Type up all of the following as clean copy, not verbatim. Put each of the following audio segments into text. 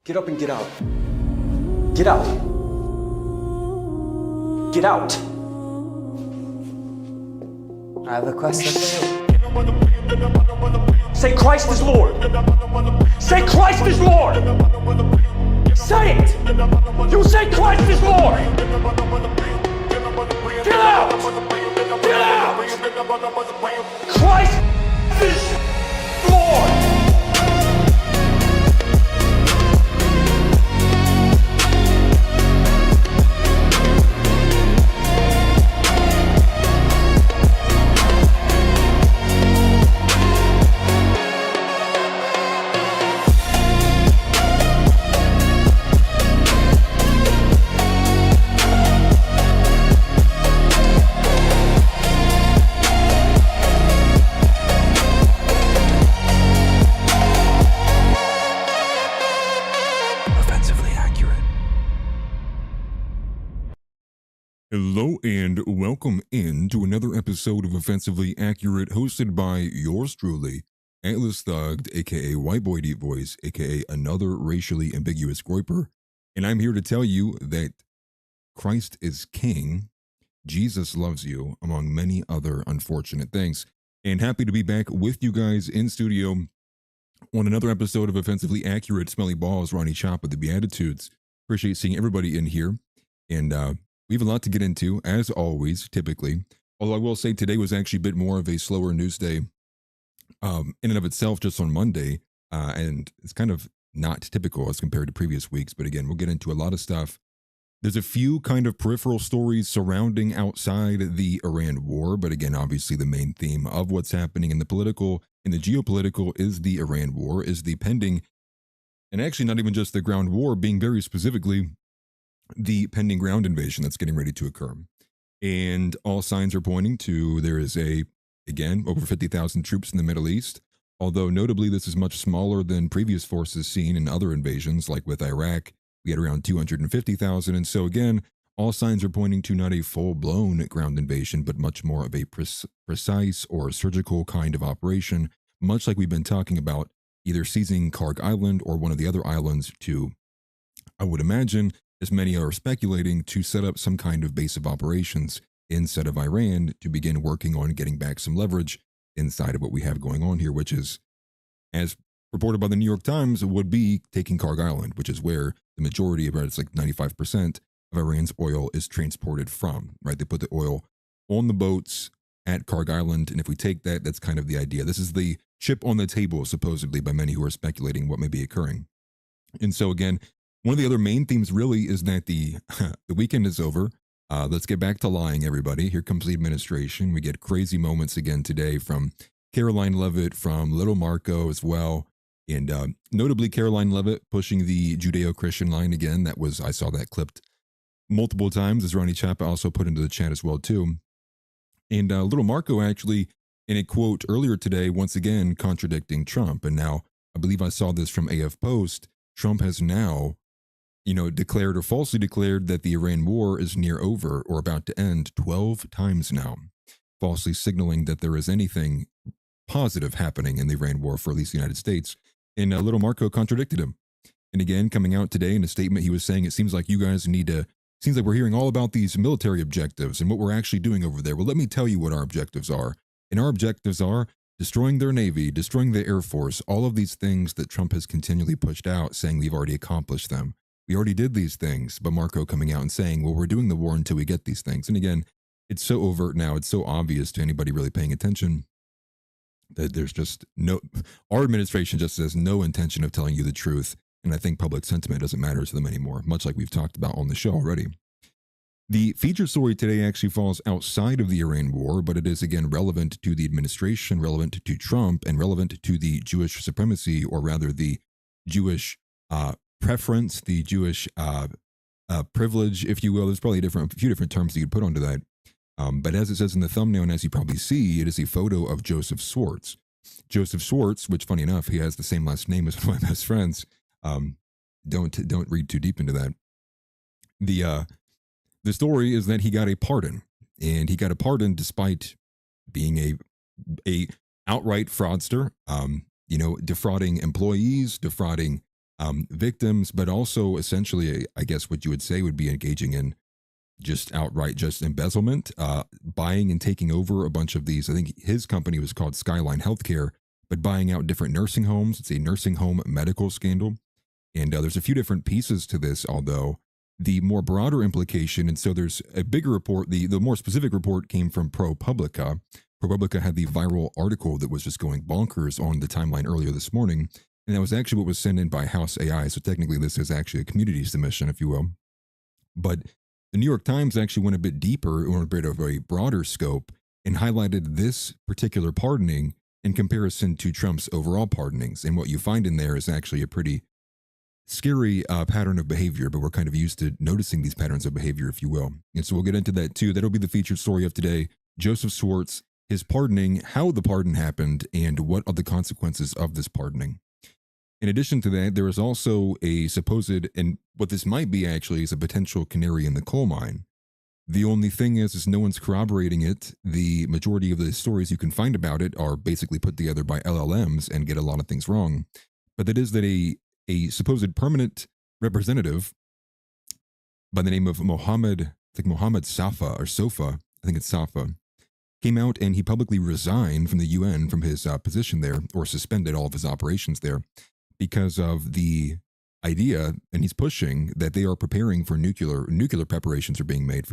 Get up and get out. Get out. Get out. I have a question for you. Say Christ is Lord. Say Christ is Lord. Say it. You say Christ is Lord. Get out. Get out. Christ is Lord. Hello and welcome in to another episode of Offensively Accurate, hosted by yours truly, Atlas Thugged, aka White Boy Deep Voice, aka another racially ambiguous groiper, and I'm here to tell you that Christ is King, Jesus loves you, among many other unfortunate things, and happy to be back with you guys in studio on another episode of Offensively Accurate. Smelly Balls, Ronnie Chop with the Beatitudes. Appreciate seeing everybody in here, and we have a lot to get into, as always, typically. Although I will say today was actually a bit more of a slower news day in and of itself, just on Monday. And it's kind of not typical as compared to previous weeks. But again, we'll get into a lot of stuff. There's a few kind of peripheral stories surrounding outside the Iran war. But again, obviously the main theme of what's happening in the political, in the geopolitical, is the Iran war, is the pending, and actually not even just the ground war, being very specifically the pending ground invasion that's getting ready to occur. And all signs are pointing to there is again, over 50,000 troops in the Middle East, although notably this is much smaller than previous forces seen in other invasions, like with Iraq, we had around 250,000. And so again, all signs are pointing to not a full-blown ground invasion, but much more of a precise or surgical kind of operation, much like we've been talking about, either seizing Karg Island or one of the other islands to, I would imagine, as many are speculating, to set up some kind of base of operations inside of Iran to begin working on getting back some leverage inside of what we have going on here, which is, as reported by the New York Times, would be taking Karg Island, which is where the majority, about it's like 95% of Iran's oil is transported from, right? They put the oil on the boats at Karg Island, and if we take that, that's kind of the idea. This is the chip on the table, supposedly, by many who are speculating what may be occurring. And so again, one of the other main themes really is that the weekend is over. Let's get back to lying, everybody. Here comes the administration. We get crazy moments again today from Caroline Leavitt, from Little Marco as well. And notably Caroline Leavitt pushing the Judeo-Christian line again. I saw that clipped multiple times, as Ronnie Chapa also put into the chat as well too. And Little Marco actually, in a quote earlier today, once again contradicting Trump. And now, I believe I saw this from AF Post, Trump has now declared or falsely declared that the Iran war is near over or about to end 12 times now, falsely signaling that there is anything positive happening in the Iran war for at least the United States. And Little Marco contradicted him. And again, coming out today in a statement, he was saying, it seems like you guys seems like we're hearing all about these military objectives and what we're actually doing over there. Well, let me tell you what our objectives are. And our objectives are destroying their Navy, destroying the Air Force, all of these things that Trump has continually pushed out, saying we've already accomplished them. We already did these things, but Marco coming out and saying, well, we're doing the war until we get these things. And again, it's so overt now, it's so obvious to anybody really paying attention that there's just our administration just has no intention of telling you the truth. And I think public sentiment doesn't matter to them anymore, much like we've talked about on the show already. The featured story today actually falls outside of the Iran war, but it is again relevant to the administration, relevant to Trump, and relevant to the Jewish supremacy, or rather the Jewish preference, the Jewish privilege, if you will. There's probably a few different terms that you could put onto that. But as it says in the thumbnail, and as you probably see, it is a photo of Joseph Schwartz. Joseph Schwartz, which, funny enough, he has the same last name as one of my best friends. Don't read too deep into that. The story is that he got a pardon, and he got a pardon despite being a outright fraudster, defrauding employees, defrauding victims, but also essentially, I guess what you would say would be engaging in just outright just embezzlement, buying and taking over a bunch of these. I think his company was called Skyline Healthcare, but buying out different nursing homes. It's a nursing home medical scandal. And there's a few different pieces to this, although the more broader implication, and so there's a bigger report, the more specific report came from ProPublica. ProPublica had the viral article that was just going bonkers on the timeline earlier this morning, and that was actually what was sent in by House AI, so technically this is actually a community submission, if you will. But the New York Times actually went a bit deeper, or a bit of a broader scope, and highlighted this particular pardoning in comparison to Trump's overall pardonings. And what you find in there is actually a pretty scary pattern of behavior, but we're kind of used to noticing these patterns of behavior, if you will. And so we'll get into that too. That'll be the featured story of today. Joseph Schwartz, his pardoning, how the pardon happened, and what are the consequences of this pardoning. In addition to that, there is also a supposed, and what this might be actually, is a potential canary in the coal mine. The only thing is no one's corroborating it. The majority of the stories you can find about it are basically put together by LLMs and get a lot of things wrong. But that is that a supposed permanent representative by the name of Mohammed Safa, or Sofa, I think it's Safa, came out and he publicly resigned from the UN from his position there, or suspended all of his operations there, because of the idea, and he's pushing that they are preparing for nuclear preparations are being made,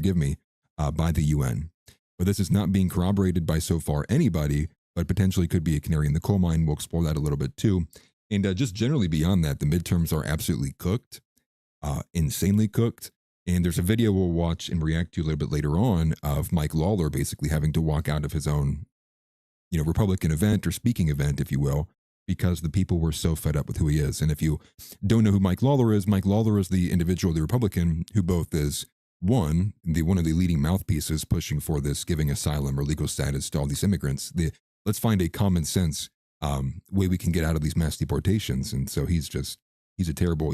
by the UN. But this is not being corroborated by so far anybody, but potentially could be a canary in the coal mine. We'll explore that a little bit too. And just generally beyond that, the midterms are absolutely cooked, insanely cooked. And there's a video we'll watch and react to a little bit later on of Mike Lawler basically having to walk out of his own, Republican event or speaking event, if you will, because the people were so fed up with who he is. And if you don't know who Mike Lawler is the individual, the Republican, who both is one of the leading mouthpieces pushing for this, giving asylum or legal status to all these immigrants. Let's find a common sense way we can get out of these mass deportations. And so he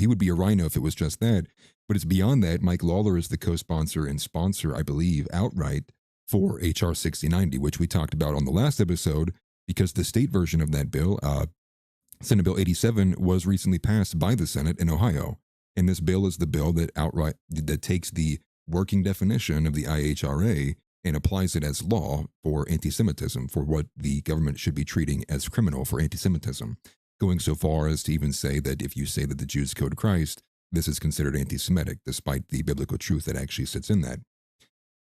would be a rhino if it was just that. But it's beyond that. Mike Lawler is the co-sponsor and sponsor, I believe, outright for HR 6090, which we talked about on the last episode, because the state version of that bill, Senate Bill 87, was recently passed by the Senate in Ohio. And this bill is the bill that takes the working definition of the IHRA and applies it as law for anti-Semitism, for what the government should be treating as criminal for anti-Semitism, going so far as to even say that if you say that the Jews killed Christ, this is considered anti-Semitic, despite the biblical truth that actually sits in that.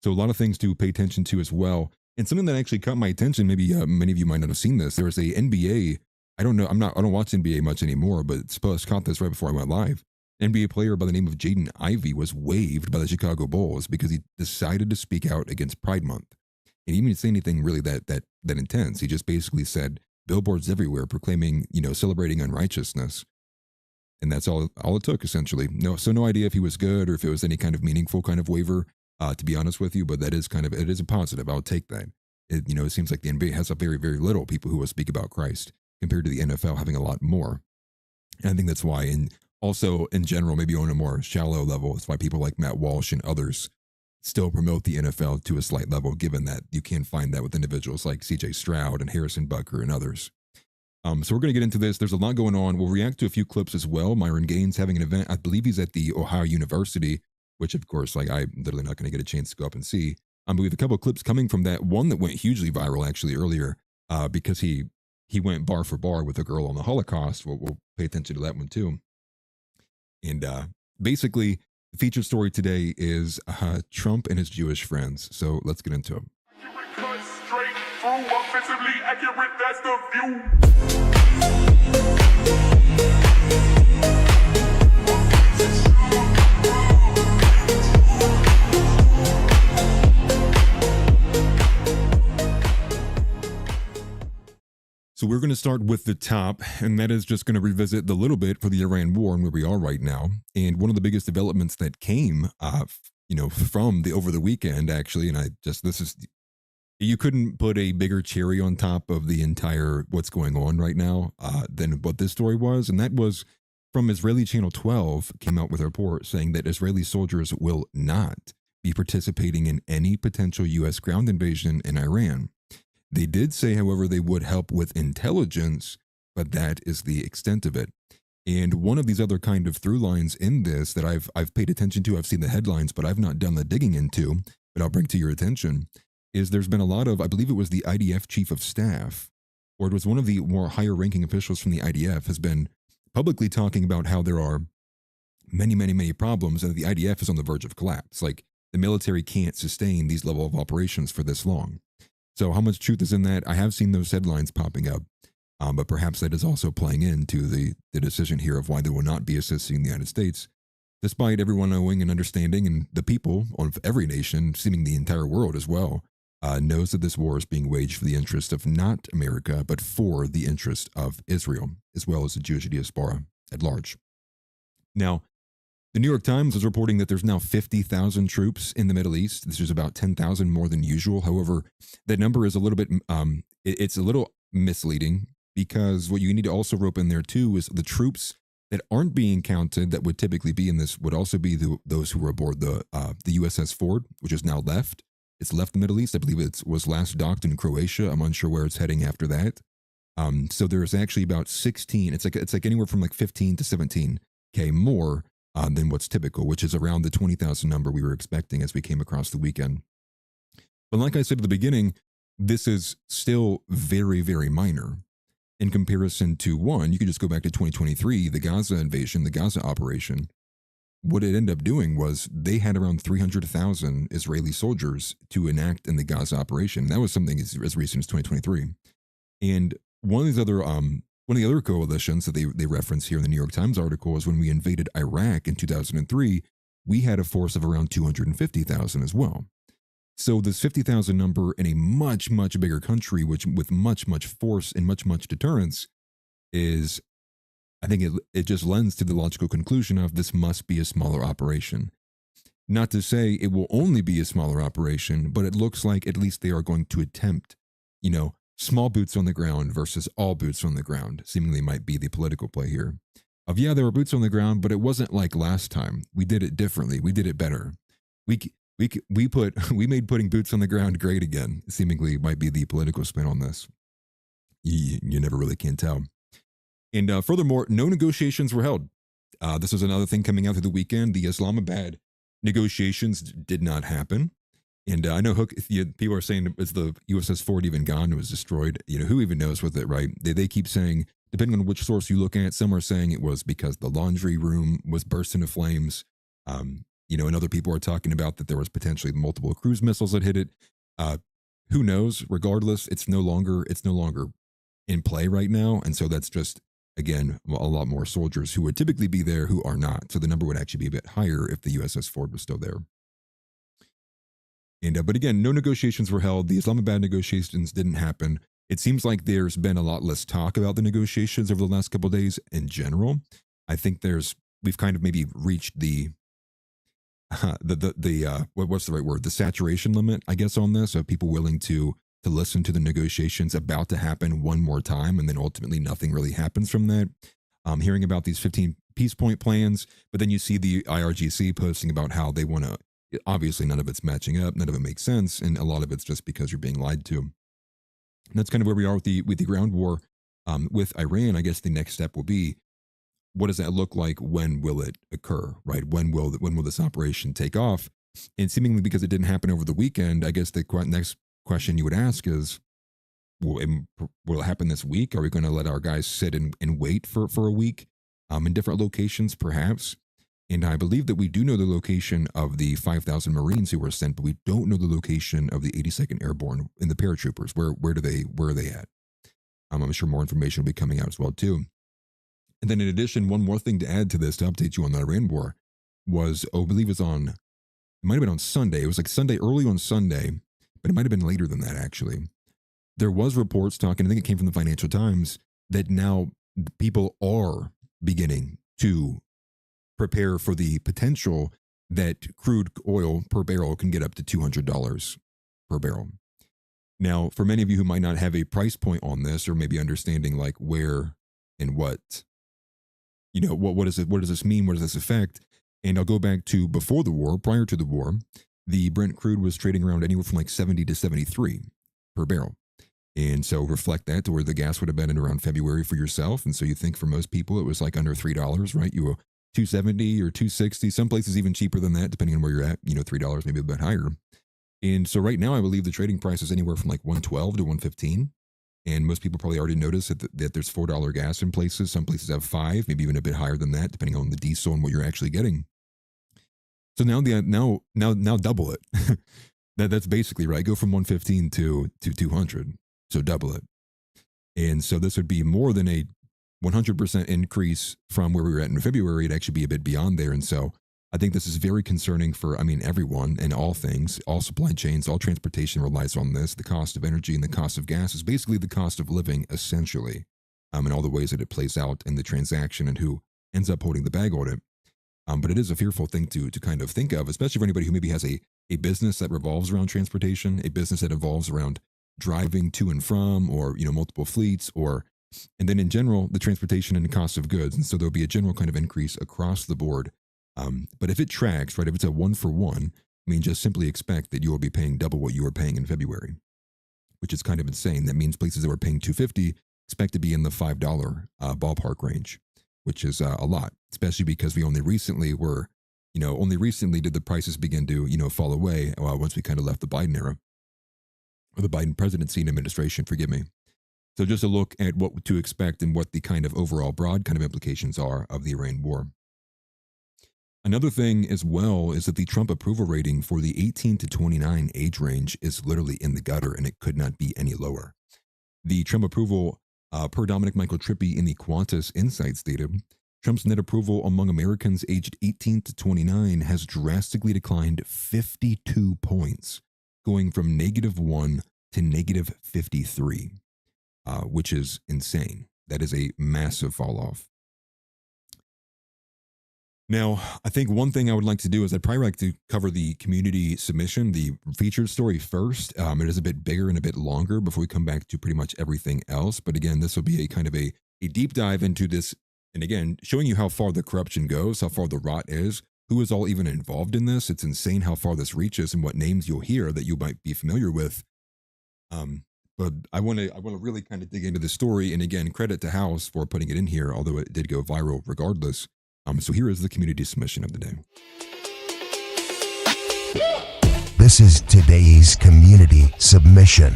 So a lot of things to pay attention to as well. And something that actually caught my attention, maybe many of you might not have seen this, there was a NBA, I don't watch NBA much anymore, but suppose caught this right before I went live. NBA player by the name of Jaden Ivey was waived by the Chicago Bulls because he decided to speak out against Pride Month. And he didn't even say anything really that intense. He just basically said billboards everywhere proclaiming, celebrating unrighteousness. And that's all it took, essentially. No idea if he was good or if it was any kind of meaningful kind of waiver, to be honest with you, but it is a positive. I'll take that. It seems like the NBA has a very, very little people who will speak about Christ compared to the NFL having a lot more. And I think that's why, and also in general, maybe on a more shallow level, it's why people like Matt Walsh and others still promote the NFL to a slight level, given that you can't find that with individuals like CJ Stroud and Harrison Butker and others. So we're going to get into this. There's a lot going on. We'll react to a few clips as well. Myron Gaines having an event. I believe he's at the Ohio University, which of course, I'm literally not going to get a chance to go up and see. We have a couple of clips coming from that. One that went hugely viral actually earlier, because he went bar for bar with a girl on the Holocaust. We'll pay attention to that one too. And basically, the featured story today is Trump and his Jewish friends. So let's get into it. Straight through, offensively accurate, that's the view. So we're going to start with the top, and that is just going to revisit the little bit for the Iran war and where we are right now. And one of the biggest developments that came, from over the weekend, actually, and you couldn't put a bigger cherry on top of the entire what's going on right now than what this story was. And that was from Israeli Channel 12 came out with a report saying that Israeli soldiers will not be participating in any potential U.S. ground invasion in Iran. They did say, however, they would help with intelligence, but that is the extent of it. And one of these other kind of through lines in this that I've paid attention to, I've seen the headlines, but I've not done the digging into, but I'll bring to your attention, is there's been a lot of, I believe it was the IDF chief of staff, or it was one of the more higher ranking officials from the IDF, has been publicly talking about how there are many problems and the IDF is on the verge of collapse. Like the military can't sustain these level of operations for this long. So how much truth is in that? I have seen those headlines popping up. But perhaps that is also playing into the decision here of why they will not be assisting the United States, despite everyone knowing and understanding, and the people of every nation, seeming the entire world as well, knows that this war is being waged for the interest of not America, but for the interest of Israel, as well as the Jewish diaspora at large. Now, the New York Times is reporting that there's now 50,000 troops in the Middle East. This is about 10,000 more than usual. However, that number is a little bit, it's a little misleading, because what you need to also rope in there too is the troops that aren't being counted that would typically be in this would also be those who were aboard the USS Ford, which is now left. It's left the Middle East. I believe it was last docked in Croatia. I'm unsure where it's heading after that. So there's actually about 16. It's like anywhere from like 15 to 17K more than what's typical, which is around the 20,000 number we were expecting as we came across the weekend. But like I said at the beginning, this is still very minor. In comparison to one, you could just go back to 2023, the Gaza invasion, the Gaza operation. What it ended up doing was they had around 300,000 Israeli soldiers to enact in the Gaza operation. That was something as recent as 2023. And one of the other coalitions that they reference here in the New York Times article is when we invaded Iraq in 2003, we had a force of around 250,000 as well. So this 50,000 number in a much bigger country, which with much force and much deterrence, is, I think it just lends to the logical conclusion of this must be a smaller operation. Not to say it will only be a smaller operation, but it looks like at least they are going to attempt, small boots on the ground versus all boots on the ground. Seemingly might be the political play here. There were boots on the ground, but it wasn't like last time. We did it differently. We did it better. We made putting boots on the ground great again. Seemingly might be the political spin on this. You never really can tell. And furthermore, no negotiations were held. This was another thing coming out through the weekend. The Islamabad negotiations did not happen. And I know people are saying, is the USS Ford even gone? It was destroyed. Who even knows with it, right? They keep saying, depending on which source you look at, some are saying it was because the laundry room was burst into flames. And other people are talking about that there was potentially multiple cruise missiles that hit it. Who knows? Regardless, it's no longer in play right now. And so that's just, again, a lot more soldiers who would typically be there who are not. So the number would actually be a bit higher if the USS Ford was still there. And but again, no negotiations were held. The Islamabad negotiations didn't happen. It seems like there's been a lot less talk about the negotiations over the last couple of days in general. I think we've kind of maybe reached the what's the right word? The saturation limit, I guess, on this, of people willing to listen to the negotiations about to happen one more time, and then ultimately nothing really happens from that. Hearing about these 15 peace point plans, but then you see the IRGC posting about how they want to. Obviously, none of it's matching up, none of it makes sense, and a lot of it's just because you're being lied to. And that's kind of where we are with the ground war with Iran. I guess the next step will be, what does that look like? When will it occur? Right? When will this operation take off? And seemingly because it didn't happen over the weekend, I guess the next question you would ask is, will it happen this week? Are we going to let our guys sit and wait for a week in different locations, perhaps? And I believe that we do know the location of the 5,000 Marines who were sent, but we don't know the location of the 82nd Airborne and the paratroopers. Where are they at? I'm sure more information will be coming out as well too. And then in addition, one more thing to add to this, to update you on the Iran war, was, I believe it might have been on Sunday. It was like early on Sunday, but it might have been later than that actually. There was reports talking, I think it came from the Financial Times, that now people are beginning to prepare for the potential that crude oil per barrel can get up to $200 per barrel. Now, for many of you who might not have a price point on this, or maybe understanding like where and what does this mean? What does this affect? And I'll go back to before the war, prior to the war, the Brent crude was trading around anywhere from like 70 to 73 per barrel. And so reflect that to where the gas would have been in around February for yourself. And so you think for most people, it was like under $3, right? You were 270 or 260, some places even cheaper than that, depending on where you're at, $3, maybe a bit higher. And so right now, I believe the trading price is anywhere from like 112 to 115. And most people probably already noticed that there's $4 gas in places. Some places have 5, maybe even a bit higher than that, depending on the diesel and what you're actually getting. So now double it. That's basically right. Go from 115 to 200. So double it. And so this would be more than a 100% increase from where we were at in February. It'd actually be a bit beyond there. And so I think this is very concerning for, everyone and all things, all supply chains, all transportation relies on this. The cost of energy and the cost of gas is basically the cost of living, essentially, and all the ways that it plays out in the transaction and who ends up holding the bag on it. But it is a fearful thing to kind of think of, especially for anybody who maybe has a business that revolves around transportation, a business that evolves around driving to and from, or multiple fleets, and then in general the transportation and the cost of goods. And so there'll be a general kind of increase across the board. But if it tracks, right, if it's a 1-for-1, just simply expect that you will be paying double what you were paying in February, which is kind of insane. That means places that were paying $2.50 expect to be in the $5 ballpark range, which is a lot, especially because we only recently did the prices begin to, fall away once we kind of left the Biden era, or the Biden presidency and administration, forgive me. So just a look at what to expect and what the kind of overall broad kind of implications are of the Iran war. Another thing as well is that the Trump approval rating for the 18 to 29 age range is literally in the gutter, and it could not be any lower. The Trump approval, per Dominic Michael Trippi in the Qantas Insights data, Trump's net approval among Americans aged 18 to 29 has drastically declined 52 points, going from -1 to -53, which is insane. That is a massive fall off. Now, I think one thing I would like to do is I'd probably like to cover the community submission, the featured story first. It is a bit bigger and a bit longer before we come back to pretty much everything else. But again, this will be a kind of a deep dive into this. And again, showing you how far the corruption goes, how far the rot is, who is all even involved in this. It's insane how far this reaches and what names you'll hear that you might be familiar with. But I want to really kind of dig into the story. And again, credit to House for putting it in here, although it did go viral regardless. So here is the community submission of the day. This is today's community submission.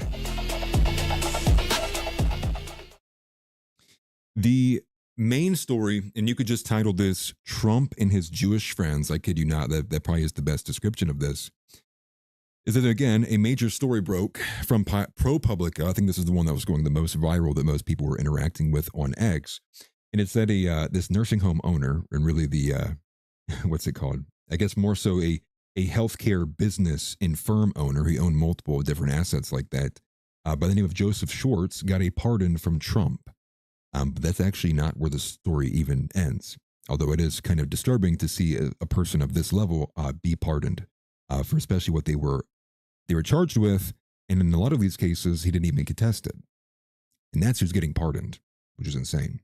The main story, and you could just title this Trump and His Jewish Friends. I kid you not, that probably is the best description of this. Is that, again, a major story broke from ProPublica. I think this is the one that was going the most viral that most people were interacting with on X. And it said this nursing home owner, and really the, what's it called? I guess more so a healthcare business and firm owner. He owned multiple different assets like that, by the name of Joseph Schwartz, got a pardon from Trump. But that's actually not where the story even ends. Although it is kind of disturbing to see a person of this level be pardoned for especially what they were charged with. And in a lot of these cases, he didn't even contest it. And that's who's getting pardoned, which is insane.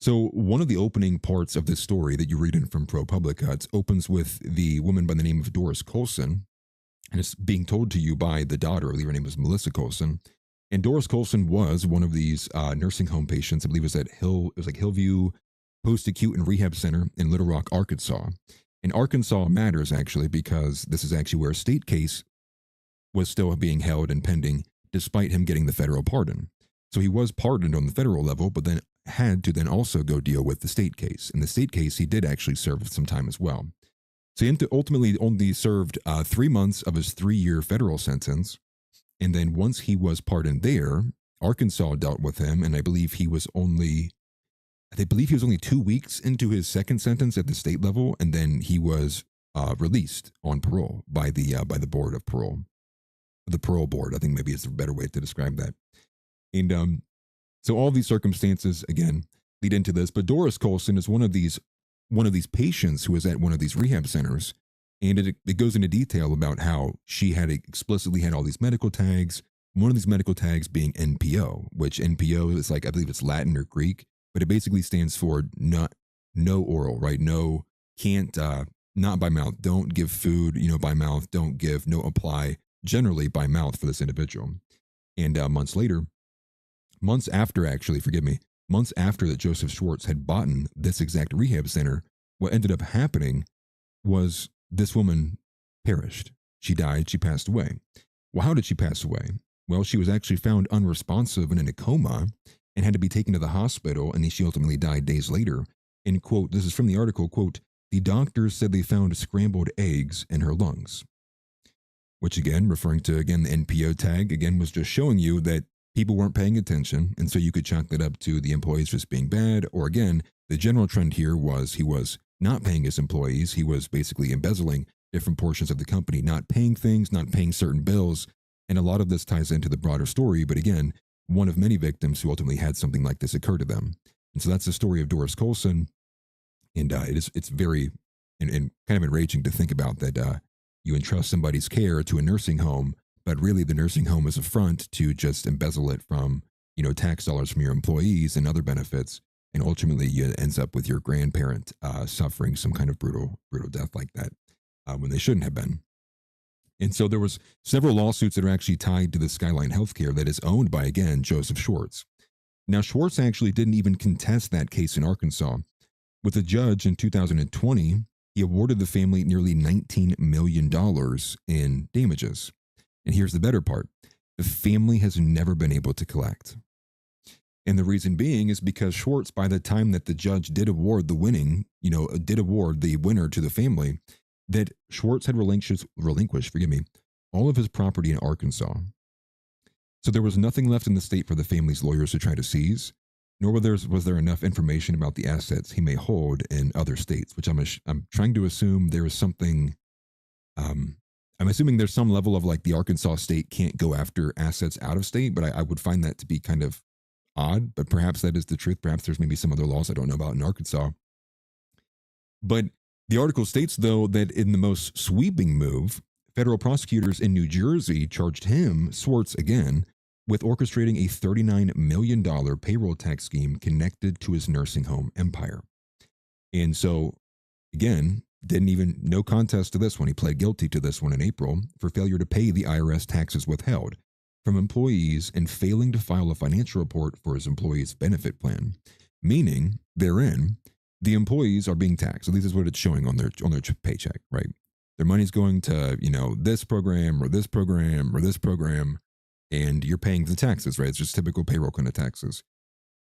So one of the opening parts of this story that you read in from ProPublica, it opens with the woman by the name of Doris Colson, and it's being told to you by the daughter. I believe her name was Melissa Colson. And Doris Colson was one of these nursing home patients. I believe it was like Hillview Post-Acute and Rehab Center in Little Rock, Arkansas. And Arkansas matters actually because this is actually where a state case was still being held and pending despite him getting the federal pardon. So he was pardoned on the federal level, but then had to then also go deal with the state case. In the state case, he did actually serve some time as well. So he ultimately only served 3 months of his 3-year federal sentence. And then once he was pardoned there, Arkansas dealt with him. And I believe he was only 2 weeks into his second sentence at the state level. And then he was released on parole by the board of parole. The parole board, I think maybe is a better way to describe that. And so all these circumstances, again, lead into this. But Doris Colson is one of these patients who was at one of these rehab centers. And it goes into detail about how she had explicitly had all these medical tags. One of these medical tags being NPO, which NPO is like, I believe it's Latin or Greek, but it basically stands for no oral, right? No, can't, not by mouth. Don't give food, by mouth. Don't give, no apply, generally by mouth for this individual. And months after that Joseph Schwartz had bought this exact rehab center, what ended up happening was this woman perished. She died. She passed away. Well, how did she pass away? Well, she was actually found unresponsive and in a coma and had to be taken to the hospital, and then she ultimately died days later. And, quote, this is from the article, quote, the doctors said they found scrambled eggs in her lungs. Which again, referring to, again, the NPO tag, again, was just showing you that people weren't paying attention, and so you could chalk that up to the employees just being bad, or again, the general trend here was he was not paying his employees. He was basically embezzling different portions of the company, not paying things, not paying certain bills, and a lot of this ties into the broader story, but again, one of many victims who ultimately had something like this occur to them. And so that's the story of Doris Colson, and it's very and kind of enraging to think about that you entrust somebody's care to a nursing home, but really the nursing home is a front to just embezzle it from, tax dollars from your employees and other benefits, and ultimately it ends up with your grandparent suffering some kind of brutal death like that when they shouldn't have been. And so there was several lawsuits that are actually tied to the Skyline Healthcare that is owned by, again, Joseph Schwartz. Now, Schwartz actually didn't even contest that case in Arkansas. With a judge in 2020, he awarded the family nearly $19 million in damages. And here's the better part. The family has never been able to collect. And the reason being is because Schwartz, by the time that the judge did award the winner to the family, that Schwartz had relinquished, all of his property in Arkansas. So there was nothing left in the state for the family's lawyers to try to seize, nor was there enough information about the assets he may hold in other states, which I'm trying to assume there is something, I'm assuming there's some level of like the Arkansas state can't go after assets out of state, but I would find that to be kind of odd, but perhaps that is the truth. Perhaps there's maybe some other laws I don't know about in Arkansas. But the article states, though, that in the most sweeping move, federal prosecutors in New Jersey charged him, Schwartz again, with orchestrating a $39 million payroll tax scheme connected to his nursing home empire. And so, again, no contest to this one. He pled guilty to this one in April for failure to pay the IRS taxes withheld from employees and failing to file a financial report for his employees' benefit plan, meaning therein, the employees are being taxed. So this is what it's showing on their paycheck, right? Their money's going to, this program or this program or this program, and you're paying the taxes, right? It's just typical payroll kind of taxes.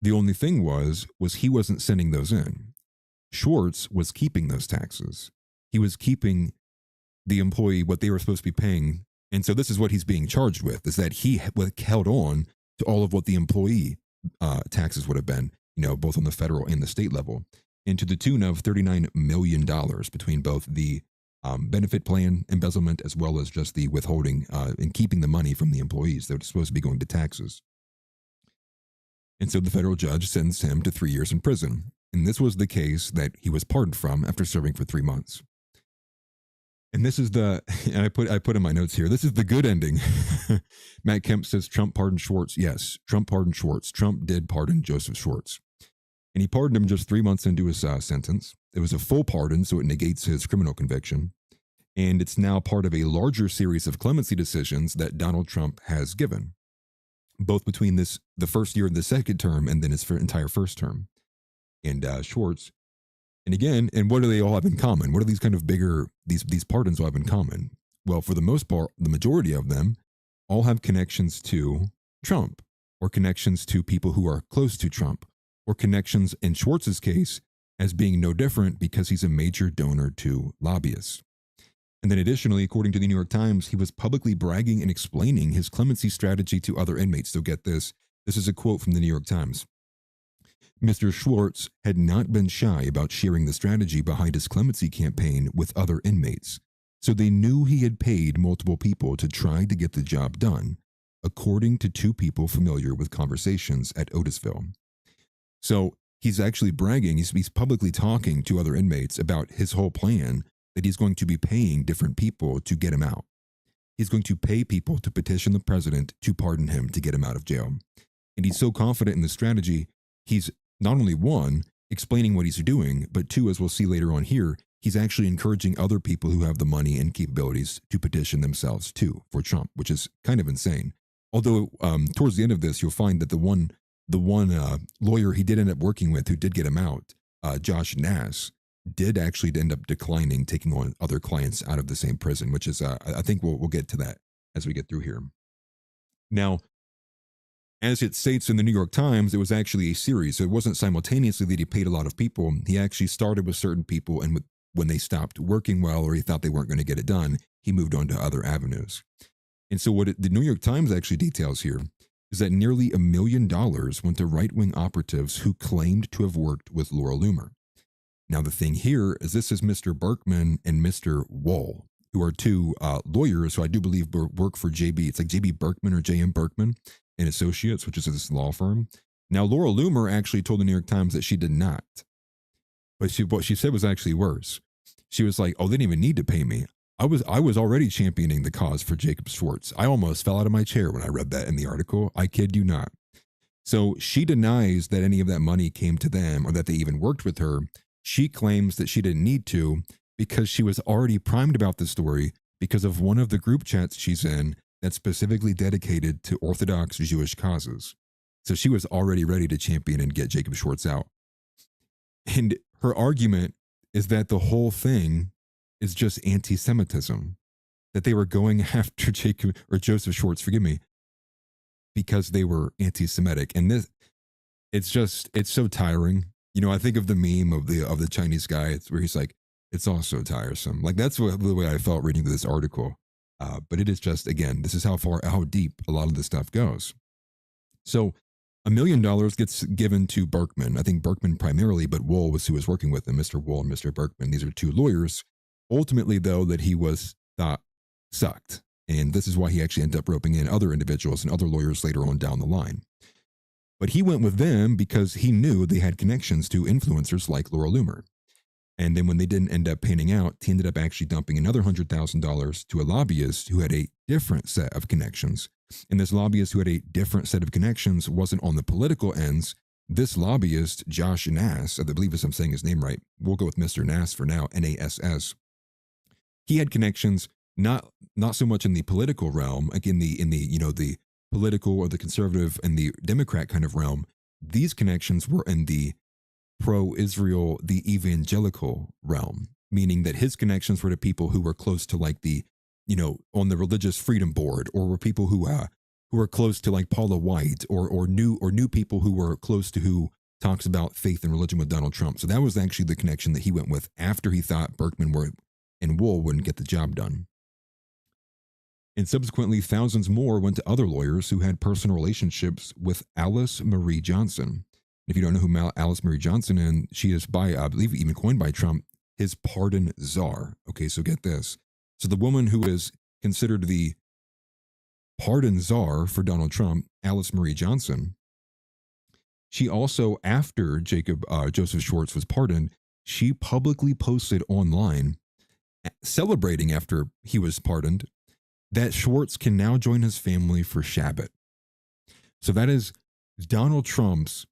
The only thing was he wasn't sending those in. Schwartz was keeping those taxes. He was keeping the employee what they were supposed to be paying. And so this is what he's being charged with, is that he held on to all of what the employee taxes would have been, both on the federal and the state level, and to the tune of $39 million between both the benefit plan embezzlement as well as just the withholding and keeping the money from the employees that was supposed to be going to taxes. And so the federal judge sentenced him to 3 years in prison. And this was the case that he was pardoned from after serving for 3 months. And this is and I put in my notes here, this is the good ending. Matt Kemp says Trump pardoned Schwartz. Yes, Trump pardoned Schwartz. Trump did pardon Joseph Schwartz. And he pardoned him just 3 months into his sentence. It was a full pardon, so it negates his criminal conviction. And it's now part of a larger series of clemency decisions that Donald Trump has given, both between the first year of the second term and then his entire first term. And Schwartz, and again, and what do they all have in common? What are these kind of bigger, these pardons all have in common? Well, for the most part, the majority of them all have connections to Trump, or connections to people who are close to Trump, or connections in Schwartz's case as being no different because he's a major donor to lobbyists. And then additionally, according to the New York Times, he was publicly bragging and explaining his clemency strategy to other inmates. So get this. This is a quote from the New York Times. Mr. Schwartz had not been shy about sharing the strategy behind his clemency campaign with other inmates, so they knew he had paid multiple people to try to get the job done, according to 2 people familiar with conversations at Otisville. So he's actually bragging, he's publicly talking to other inmates about his whole plan, that he's going to be paying different people to get him out. He's going to pay people to petition the president to pardon him to get him out of jail. And he's so confident in the strategy, he's not only 1, explaining what he's doing, but 2, as we'll see later on here, he's actually encouraging other people who have the money and capabilities to petition themselves too for Trump, which is kind of insane. Although towards the end of this, you'll find that the one lawyer he did end up working with, who did get him out, Josh Nass, did actually end up declining taking on other clients out of the same prison, which is I think we'll get to that as we get through here. Now, as it states in the New York Times, it was actually a series. So it wasn't simultaneously that he paid a lot of people. He actually started with certain people, and when they stopped working well or he thought they weren't going to get it done, he moved on to other avenues. And so the New York Times actually details here is that nearly $1 million went to right-wing operatives who claimed to have worked with Laura Loomer. Now, the thing here is this is Mr. Berkman and Mr. Wall, who are two lawyers who I do believe work for JB. It's like JB Berkman or JM Berkman and Associates, which is this law firm. Now, Laura Loomer actually told the New York Times that she did not. But what she said was actually worse. She was like, oh, they didn't even need to pay me. I was already championing the cause for Jacob Schwartz. I almost fell out of my chair when I read that in the article. I kid you not. So she denies that any of that money came to them or that they even worked with her. She claims that she didn't need to because she was already primed about the story because of one of the group chats she's in that's specifically dedicated to Orthodox Jewish causes. So she was already ready to champion and get Jacob Schwartz out. And her argument is that the whole thing is just anti-Semitism, that they were going after Jacob or Joseph Schwartz, forgive me, because they were anti-Semitic. And this, it's so tiring. You know, I think of the meme of the Chinese guy where he's like, it's all so tiresome. Like that's the way I felt reading this article. But it is just, again, this is how deep a lot of this stuff goes. So $1 million gets given to Berkman. I think Berkman primarily, but Wool was who was working with him, Mr. Wool and Mr. Berkman. These are two lawyers. Ultimately, though, that he was thought sucked. And this is why he actually ended up roping in other individuals and other lawyers later on down the line. But he went with them because he knew they had connections to influencers like Laura Loomer. And then when they didn't end up panning out, he ended up actually dumping another $100,000 to a lobbyist who had a different set of connections. And this lobbyist who had a different set of connections wasn't on the political ends. This lobbyist, Josh Nass, I believe if I'm saying his name right, we'll go with Mr. Nass for now, Nass. He had connections not so much in the political realm, like in the the political or the conservative and the Democrat kind of realm. These connections were in the pro-Israel, the evangelical realm, meaning that his connections were to people who were close to like the, on the Religious Freedom Board, or were people who were close to like Paula White, or knew people who were close to who talks about faith and religion with Donald Trump. So that was actually the connection that he went with after he thought Berkman and Wool wouldn't get the job done. And subsequently, thousands more went to other lawyers who had personal relationships with Alice Marie Johnson. If you don't know who Alice Marie Johnson is, she is I believe even coined by Trump, his pardon czar. Okay, so get this. So the woman who is considered the pardon czar for Donald Trump, Alice Marie Johnson, she also, after Joseph Schwartz was pardoned, she publicly posted online, celebrating after he was pardoned, that Schwartz can now join his family for Shabbat. So that is Donald Trump's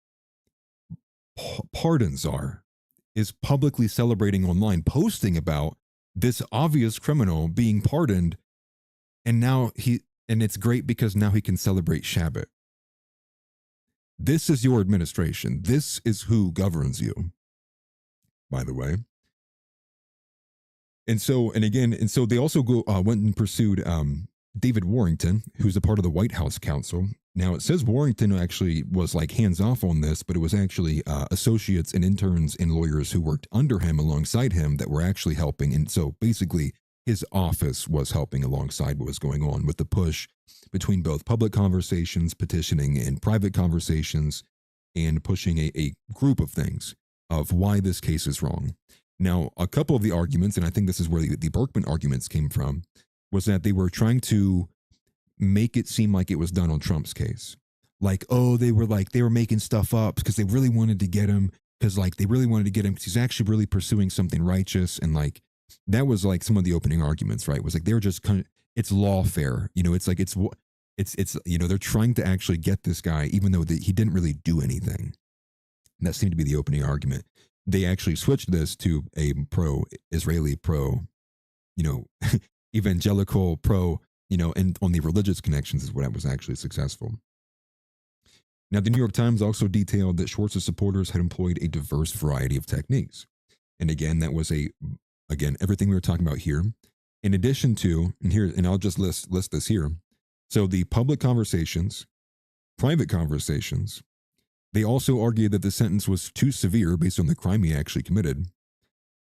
pardon czar is publicly celebrating online, posting about this obvious criminal being pardoned, and now it's great because now he can celebrate Shabbat. This is your administration. This is who governs you, by the way. And so they also went and pursued David Warrington, who's a part of the White House counsel. Now, it says Warrington actually was like hands off on this, but it was actually associates and interns and lawyers who worked under him alongside him that were actually helping. And so basically his office was helping alongside what was going on with the push between both public conversations, petitioning, and private conversations, and pushing a group of things of why this case is wrong. Now, a couple of the arguments, and I think this is where the Berkman arguments came from, was that they were trying to make it seem like it was Donald Trump's case. Like, oh, they were making stuff up because they really wanted to get him, because he's actually really pursuing something righteous. And like, that was like some of the opening arguments, right? It was like, they were just it's lawfare. It's like, they're trying to actually get this guy, even though he didn't really do anything. And that seemed to be the opening argument. They actually switched this to a pro-Israeli, evangelical, and on the religious connections is what was actually successful. Now, the New York Times also detailed that Schwartz's supporters had employed a diverse variety of techniques. And again, that was everything we were talking about here. In addition to, and I'll just list this here. So the public conversations, private conversations, they also argued that the sentence was too severe based on the crime he actually committed,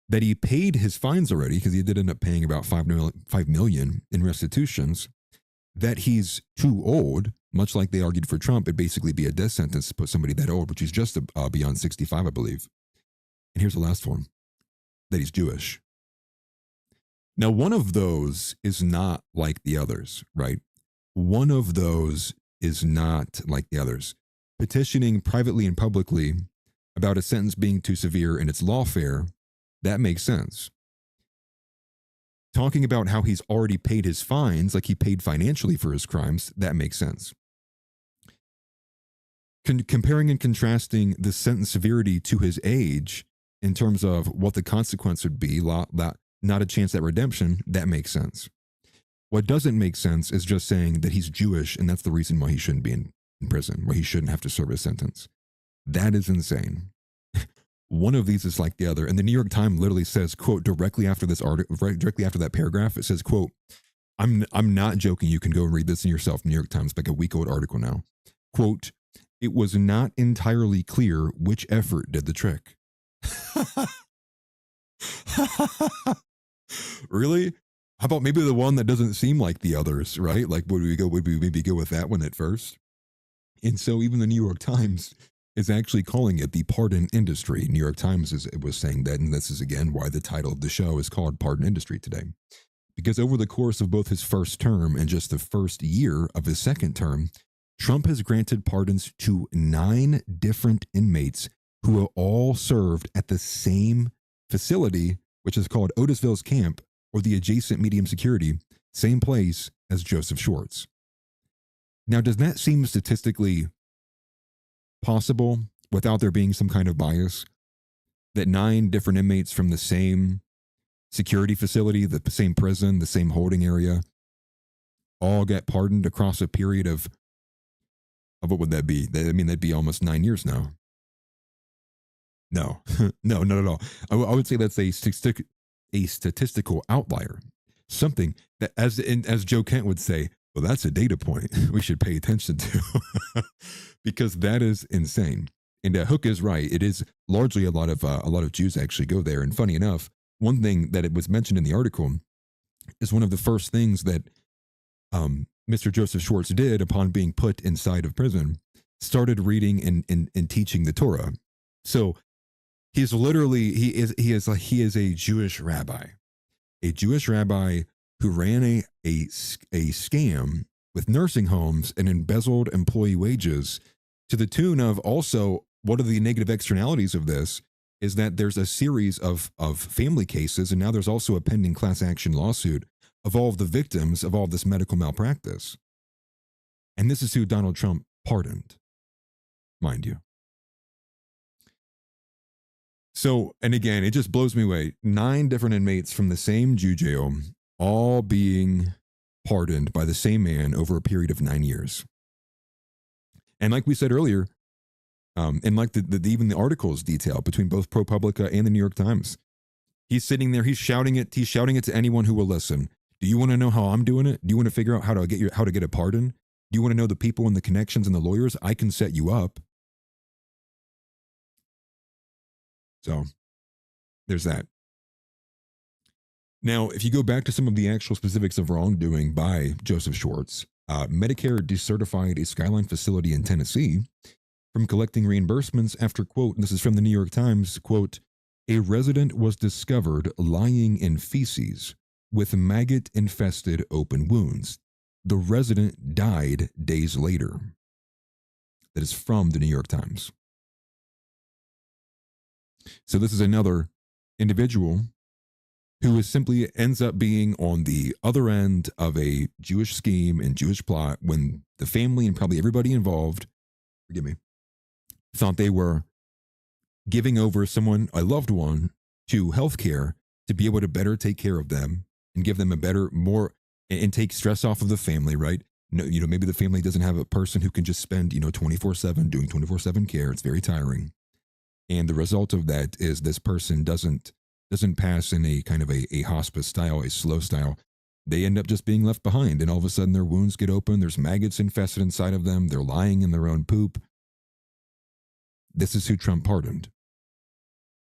that he paid his fines already because he did end up paying about $5 million in restitutions, that he's too old, much like they argued for Trump. It'd basically be a death sentence to put somebody that old, which is just beyond 65, I believe. And here's the last one, that he's Jewish. Now, one of those is not like the others, right? One of those is not like the others. Petitioning privately and publicly about a sentence being too severe and it's lawfare, that makes sense. Talking about how he's already paid his fines, like he paid financially for his crimes, that makes sense. Comparing and contrasting the sentence severity to his age in terms of what the consequence would be, not a chance at redemption, that makes sense. What doesn't make sense is just saying that he's Jewish and that's the reason why he shouldn't be in prison, why he shouldn't have to serve his sentence. That is insane. One of these is like the other. And the New York Times literally says, quote, directly after this article, directly after that paragraph, it says, quote, I'm not joking. You can go and read this in yourself, New York Times, like a week old article now. Quote, it was not entirely clear which effort did the trick. Really? How about maybe the one that doesn't seem like the others, right? Like, would we maybe go with that one at first? And so even the New York Times is actually calling it the pardon industry. New York Times was saying that, and this is again why the title of the show is called Pardon Industry today. Because over the course of both his first term and just the first year of his second term, Trump has granted pardons to 9 different inmates who are all served at the same facility, which is called Otisville's Camp, or the adjacent medium security, same place as Joseph Schwartz. Now, does that seem statistically possible without there being some kind of bias? That 9 different inmates from the same security facility, the same prison, the same holding area, all get pardoned across a period of what would that be? That'd be almost 9 years now. No, no, not at all. I would say that's a statistical outlier, something that, as Joe Kent would say, well, that's a data point we should pay attention to, because that is insane. And Hook is right. It is largely a lot of Jews actually go there. And funny enough, one thing that it was mentioned in the article is one of the first things that Mr. Joseph Schwartz did upon being put inside of prison, started reading and teaching the Torah. So he's literally he is a Jewish rabbi who ran a scam with nursing homes and embezzled employee wages to the tune of, also, what are the negative externalities of this is that there's a series of family cases, and now there's also a pending class action lawsuit of all of the victims of all of this medical malpractice. And this is who Donald Trump pardoned, mind you. So, and again, it just blows me away. 9 different inmates from the same Jew jail, all being pardoned by the same man over a period of 9 years. And like we said earlier, and like even the articles detail between both ProPublica and the New York Times, he's sitting there, he's shouting it to anyone who will listen. Do you want to know how I'm doing it? Do you want to figure out how to get a pardon? Do you want to know the people and the connections and the lawyers? I can set you up. So there's that. Now, if you go back to some of the actual specifics of wrongdoing by Joseph Schwartz, Medicare decertified a Skyline facility in Tennessee from collecting reimbursements after, quote, this is from the New York Times, quote, a resident was discovered lying in feces with maggot-infested open wounds. The resident died days later. That is from the New York Times. So this is another individual who simply ends up being on the other end of a Jewish scheme and Jewish plot when the family and probably everybody involved, forgive me, thought they were giving over a loved one, to healthcare to be able to better take care of them and give them a better, more and take stress off of the family, right? No, maybe the family doesn't have a person who can just spend, 24/7 doing 24/7 care. It's very tiring. And the result of that is this person doesn't pass in a kind of a hospice style, a slow style. They end up just being left behind, and all of a sudden their wounds get open. There's maggots infested inside of them. They're lying in their own poop. This is who Trump pardoned.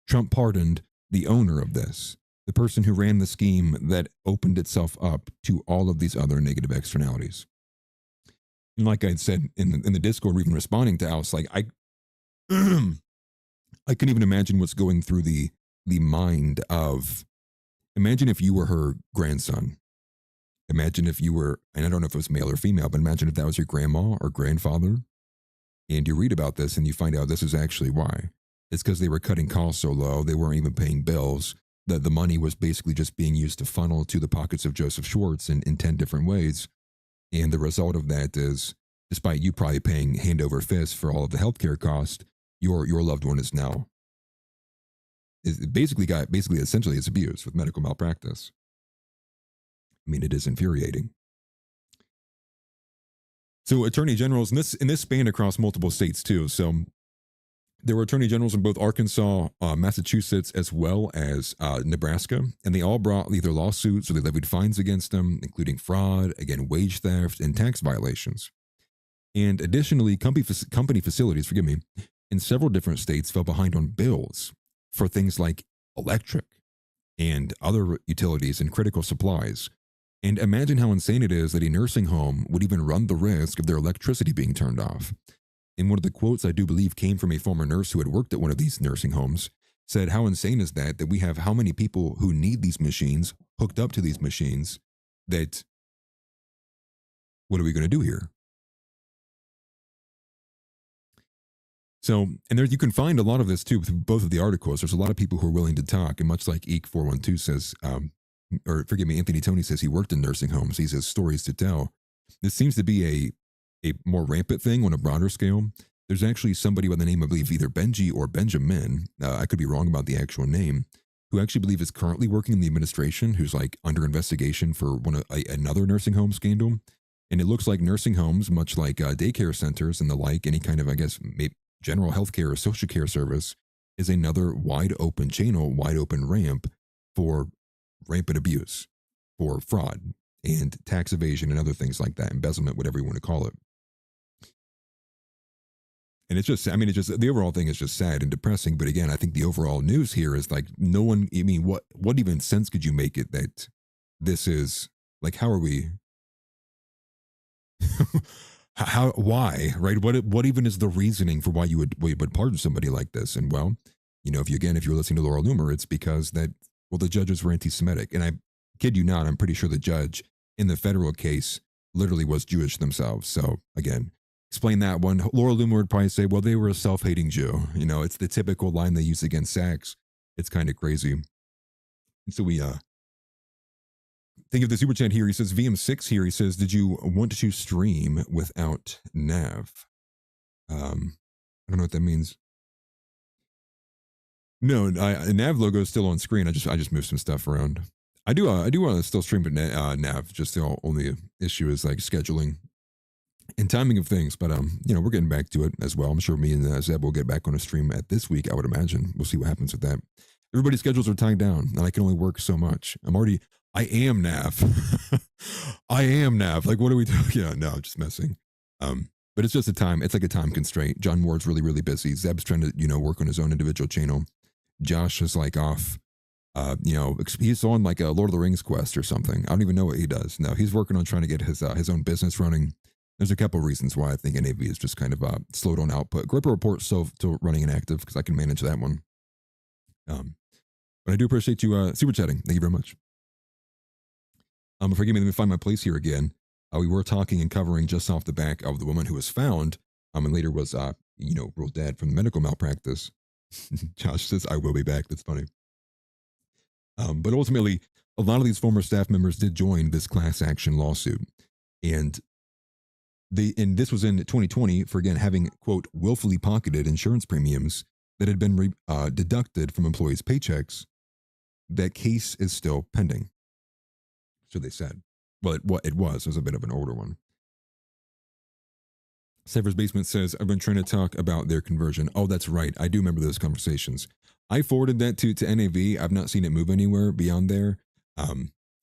Trump pardoned the owner of this, the person who ran the scheme that opened itself up to all of these other negative externalities. And like I said in the Discord, even responding to Alice, like I couldn't even imagine what's going through the mind of, imagine if you were her grandson. Imagine if you were, and I don't know if it was male or female, but imagine if that was your grandma or grandfather. And you read about this and you find out this is actually why. It's because they were cutting costs so low, they weren't even paying bills, that the money was basically just being used to funnel to the pockets of Joseph Schwartz in 10 different ways. And the result of that is, despite you probably paying hand over fist for all of the healthcare cost, your loved one is now essentially is abused with medical malpractice. I mean, it is infuriating. So attorney generals, and this spanned across multiple states too. So there were attorney generals in both Arkansas, Massachusetts, as well as Nebraska, and they all brought either lawsuits or they levied fines against them, including fraud, again, wage theft, and tax violations. And additionally, company facilities, in several different states fell behind on bills for things like electric and other utilities and critical supplies. And imagine how insane it is that a nursing home would even run the risk of their electricity being turned off. And one of the quotes I do believe came from a former nurse who had worked at one of these nursing homes, said, how insane is that we have how many people who need these machines hooked up to these machines, that what are we going to do here? So, and there you can find a lot of this too with both of the articles. There's a lot of people who are willing to talk, and much like Eek412 says, Anthony Tony says he worked in nursing homes. He says stories to tell. This seems to be a more rampant thing on a broader scale. There's actually somebody by the name, I believe, either Benji or Benjamin, I could be wrong about the actual name, who actually believe is currently working in the administration, who's like under investigation for another nursing home scandal. And it looks like nursing homes, much like daycare centers and the like, any kind of, I guess, general healthcare or social care service, is another wide open channel, wide open ramp for rampant abuse, for fraud and tax evasion and other things like that, embezzlement, whatever you want to call it. And it's just, the overall thing is just sad and depressing. But again, I think the overall news here is like, no one, what even sense could you make it that this is, like, how are we, why, right? What even is the reasoning for why you would pardon somebody like this? And well, if you're listening to Laura Loomer, it's because the judges were anti-Semitic. And I kid you not, I'm pretty sure the judge in the federal case literally was Jewish themselves. So again, explain that one. Laura Loomer would probably say, well, they were a self-hating Jew. It's the typical line they use against Sachs. It's kind of crazy. And so we think of the super chat here. He says, VM6 here. He says, did you want to stream without NAV? I don't know what that means. No, NAV logo is still on screen. I just moved some stuff around. I do want to still stream with NAV. Just the only issue is like scheduling and timing of things. But we're getting back to it as well. I'm sure me and Zeb will get back on a stream at this week. I would imagine. We'll see what happens with that. Everybody's schedules are tied down, and I can only work so much. I am NAV. I am NAV. Like, what are we doing? Yeah, no, I'm just messing. But it's just it's like a time constraint. John Ward's really, really busy. Zeb's trying to, work on his own individual channel. Josh is like off, he's on like a Lord of the Rings quest or something. I don't even know what he does. No, he's working on trying to get his own business running. There's a couple of reasons why I think NAV is just kind of slowed on output. Gripper Report's still running inactive because I can manage that one. But I do appreciate you super chatting. Thank you very much. Forgive me, let me find my place here again. We were talking and covering just off the back of the woman who was found, and later was, ruled dead from medical malpractice. Josh says, I will be back. That's funny. But ultimately, a lot of these former staff members did join this class action lawsuit. And this was in 2020 for, again, having, quote, willfully pocketed insurance premiums that had been deducted from employees' paychecks. That case is still pending. So they said. Well, it was a bit of an older one. Sever's Basement says, I've been trying to talk about their conversion. Oh, that's right. I do remember those conversations. I forwarded that to NAV. I've not seen it move anywhere beyond there.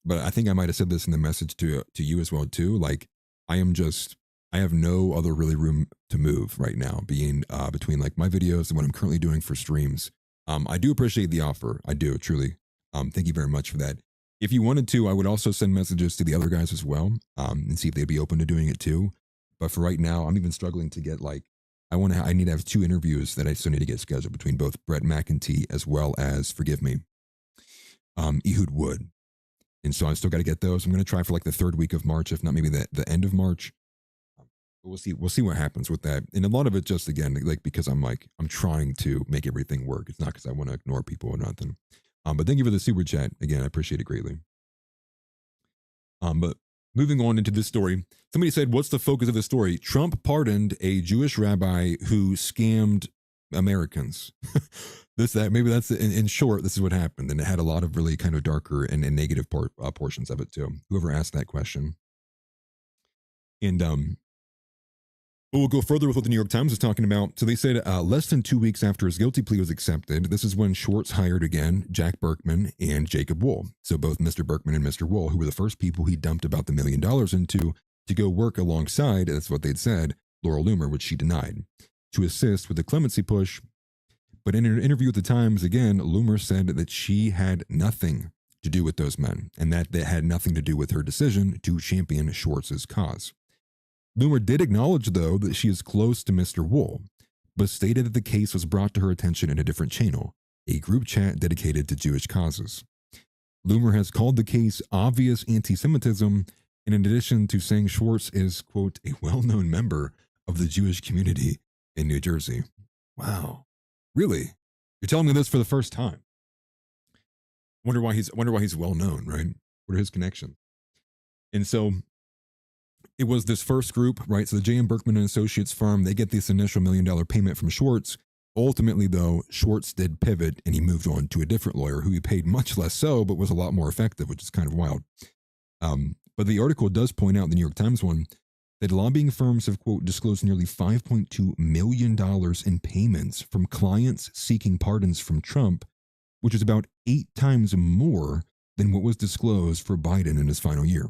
But I think I might have said this in the message to you as well too. Like, I have no other really room to move right now, being between like my videos and what I'm currently doing for streams. I do appreciate the offer. I do, truly. Thank you very much for that. If you wanted to, I would also send messages to the other guys as well, and see if they'd be open to doing it too. But for right now, I'm even struggling to get like, I need to have 2 interviews that I still need to get scheduled between both Brett McEntee as well as, forgive me, Ehud Wood. And so I still got to get those. I'm going to try for like the 3rd week of March, if not maybe the end of March. But we'll see what happens with that. And a lot of it just, again, like, because I'm trying to make everything work. It's not because I want to ignore people or nothing. But thank you for the super chat. Again, I appreciate it greatly. But moving on into this story, somebody said, what's the focus of the story? Trump pardoned a Jewish rabbi who scammed Americans. Maybe that's, in short, this is what happened. And it had a lot of really kind of darker and negative portions of it too. Whoever asked that question. And we'll go further with what the New York Times is talking about. So they said less than 2 weeks after his guilty plea was accepted, this is when Schwartz hired again Jack Berkman and Jacob Wool. So both Mr. Berkman and Mr. Wool, who were the first people he dumped about the $1 million into to go work alongside, that's what they'd said, Laurel Loomer, which she denied, to assist with the clemency push. But in an interview with the Times, again, Loomer said that she had nothing to do with those men and that they had nothing to do with her decision to champion Schwartz's cause. Loomer did acknowledge, though, that she is close to Mr. Wool, but stated that the case was brought to her attention in a different channel, a group chat dedicated to Jewish causes. Loomer has called the case obvious anti-Semitism, and in addition to saying Schwartz is, quote, a well-known member of the Jewish community in New Jersey. Wow. Really? You're telling me this for the first time? Wonder why he's well known, right? What are his connections? And so it was this first group, right? So the J.M. Berkman and Associates firm, they get this initial $1 million payment from Schwartz. Ultimately, though, Schwartz did pivot and he moved on to a different lawyer who he paid much less so, but was a lot more effective, which is kind of wild. But the article does point out, the New York Times one, that lobbying firms have, quote, disclosed nearly $5.2 million in payments from clients seeking pardons from Trump, which is about 8 times more than what was disclosed for Biden in his final year.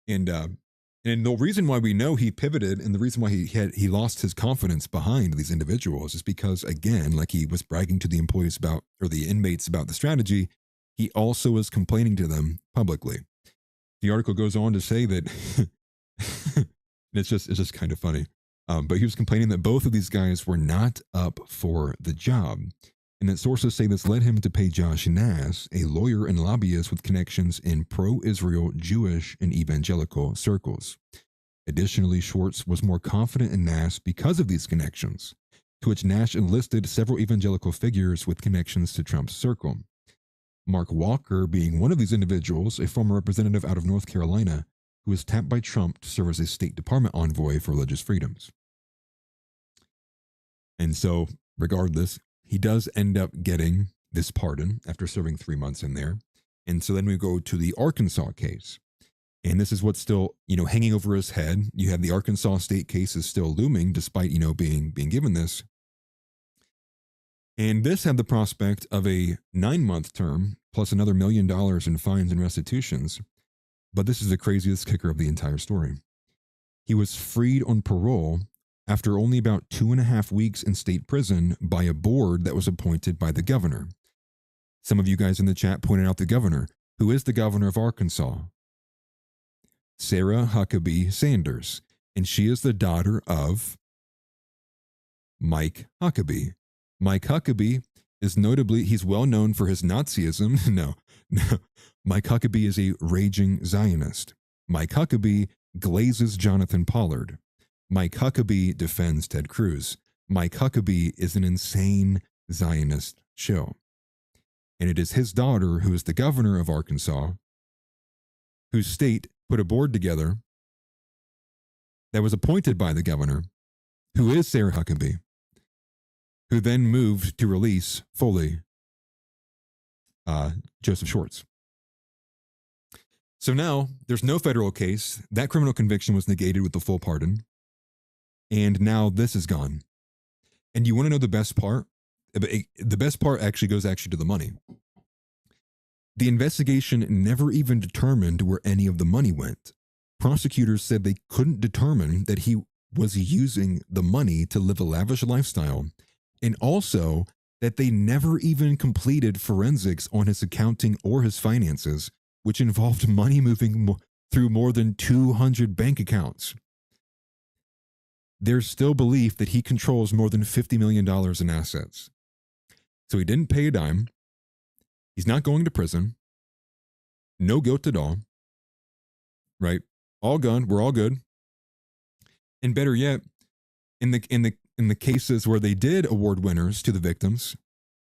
And the reason why we know he pivoted and the reason why he lost his confidence behind these individuals is because, again, like he was bragging to the employees about, or the inmates about the strategy, he also was complaining to them publicly. The article goes on to say that it's just kind of funny. But he was complaining that both of these guys were not up for the job. And that sources say this led him to pay Josh Nass, a lawyer and lobbyist with connections in pro-Israel, Jewish, and evangelical circles. Additionally, Schwartz was more confident in Nass because of these connections, to which Nash enlisted several evangelical figures with connections to Trump's circle. Mark Walker being one of these individuals, a former representative out of North Carolina, who was tapped by Trump to serve as a State Department envoy for religious freedoms. And so, regardless, he does end up getting this pardon after serving 3 months in there. And so then we go to the Arkansas case. And this is what's still, hanging over his head. You have the Arkansas state case is still looming despite, being given this. And this had the prospect of a 9-month term plus another $1 million in fines and restitutions. But this is the craziest kicker of the entire story. He was freed on parole after only about 2.5 weeks in state prison by a board that was appointed by the governor. Some of you guys in the chat pointed out the governor. Who is the governor of Arkansas? Sarah Huckabee Sanders. And she is the daughter of Mike Huckabee. Mike Huckabee is notably, he's well known for his Nazism. No. Mike Huckabee is a raging Zionist. Mike Huckabee glazes Jonathan Pollard. Mike Huckabee defends Ted Cruz. Mike Huckabee is an insane Zionist shill. And it is his daughter, who is the governor of Arkansas, whose state put a board together that was appointed by the governor, who is Sarah Huckabee, who then moved to release fully Joseph Schwartz. So now there's no federal case. That criminal conviction was negated with the full pardon. And now this is gone. And you want to know the best part? The best part actually goes to the money. The investigation never even determined where any of the money went. Prosecutors said they couldn't determine that he was using the money to live a lavish lifestyle, and also that they never even completed forensics on his accounting or his finances, which involved money moving through more than 200 bank accounts. There's still belief that he controls more than $50 million in assets. So he didn't pay a dime. He's not going to prison. No guilt at all. Right? All gone. We're all good. And better yet, in the cases where they did award winners to the victims,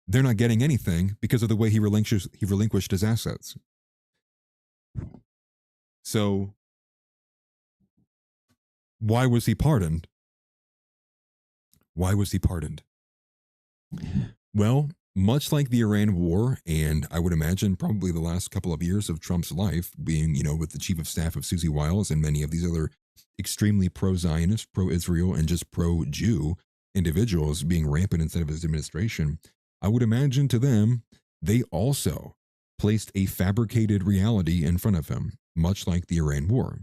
they're not getting anything because of the way he relinquished his assets. So why was he pardoned? Why was he pardoned? Well, much like the Iran war, and I would imagine probably the last couple of years of Trump's life, being, with the chief of staff of Susie Wiles and many of these other extremely pro-Zionist, pro-Israel, and just pro-Jew individuals being rampant inside of his administration, I would imagine to them, they also placed a fabricated reality in front of him, much like the Iran war.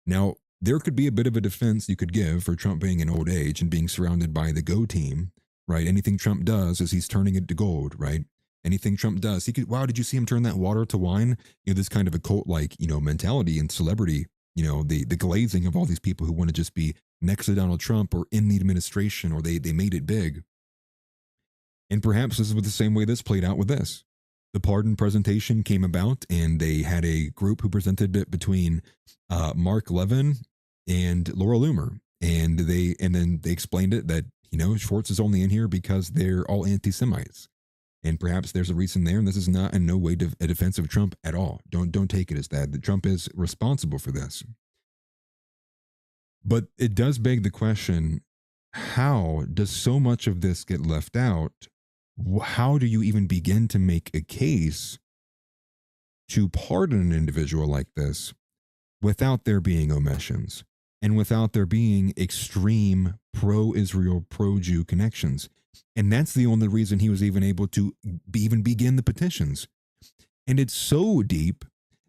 Now, there could be a bit of a defense you could give for Trump being in old age and being surrounded by the Go team, right? Anything Trump does is he's turning it to gold, right? Anything Trump does, he could, wow, did you see him turn that water to wine? This kind of a cult-like, mentality and celebrity, the glazing of all these people who want to just be next to Donald Trump or in the administration, or they made it big. And perhaps this is the same way this played out with this. The pardon presentation came about, and they had a group who presented it between Mark Levin and Laura Loomer, and then they explained it that Schwartz is only in here because they're all anti-Semites, and perhaps there's a reason there. And this is not in no way a defense of Trump at all. Don't take it as that Trump is responsible for this. But it does beg the question: how does so much of this get left out? How do you even begin to make a case to pardon an individual like this without there being omissions and without there being extreme pro-Israel, pro-Jew connections? And that's the only reason he was even able to even begin the petitions. And it's so deep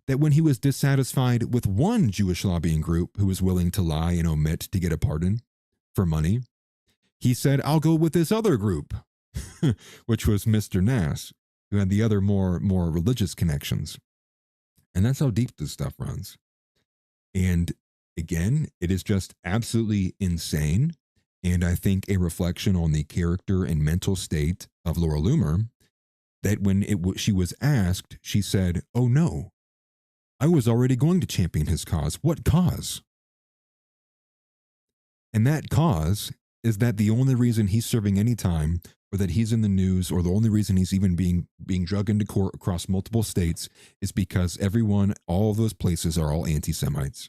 that when he was dissatisfied with one Jewish lobbying group who was willing to lie and omit to get a pardon for money, he said, I'll go with this other group, which was Mr. Nass, who had the other more religious connections. And that's how deep this stuff runs. And again, it is just absolutely insane. And I think a reflection on the character and mental state of Laura Loomer, that when she was asked, she said, oh no, I was already going to champion his cause. What cause? And that cause is that the only reason he's serving any time, or that he's in the news, or the only reason he's even being dragged into court across multiple states, is because all of those places are all anti-Semites.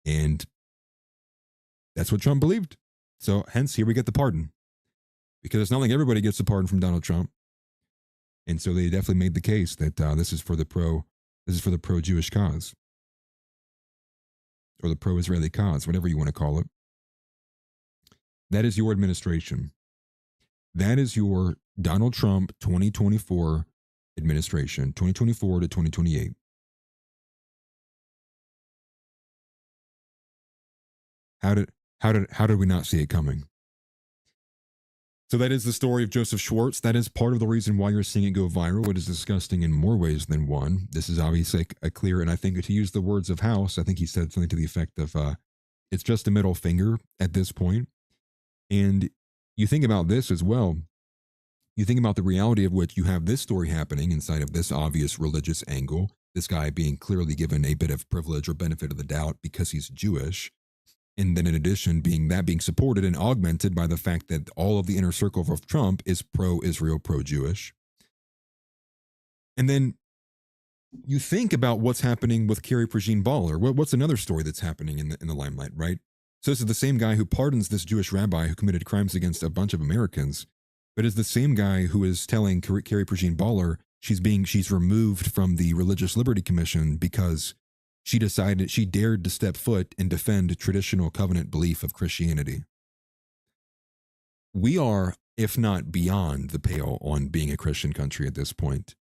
And that's what Trump believed. So hence, here we get the pardon. Because it's not like everybody gets the pardon from Donald Trump. And so they definitely made the case that this is for the pro-Jewish cause, or the pro-Israeli cause, whatever you want to call it. That is your administration. That is your Donald Trump 2024 administration, 2024 to 2028. How did we not see it coming? So that is the story of Joseph Schwartz. That is part of the reason why you're seeing it go viral. It is disgusting in more ways than one. This is obviously a clear, and I think to use the words of House, I think he said something to the effect of, it's just a middle finger at this point. And you think about this as well. You think about the reality of which you have this story happening inside of this obvious religious angle, this guy being clearly given a bit of privilege or benefit of the doubt because he's Jewish. And then in addition, being supported and augmented by the fact that all of the inner circle of Trump is pro-Israel, pro-Jewish. And then you think about what's happening with Carrie Prejean Lawler. What's another story that's happening in the limelight, right? So this is the same guy who pardons this Jewish rabbi who committed crimes against a bunch of Americans, but is the same guy who is telling Carrie Prejean Lawler, she's removed from the Religious Liberty Commission because she dared to step foot and defend traditional covenant belief of Christianity. We are, if not beyond the pale on being a Christian country at this point.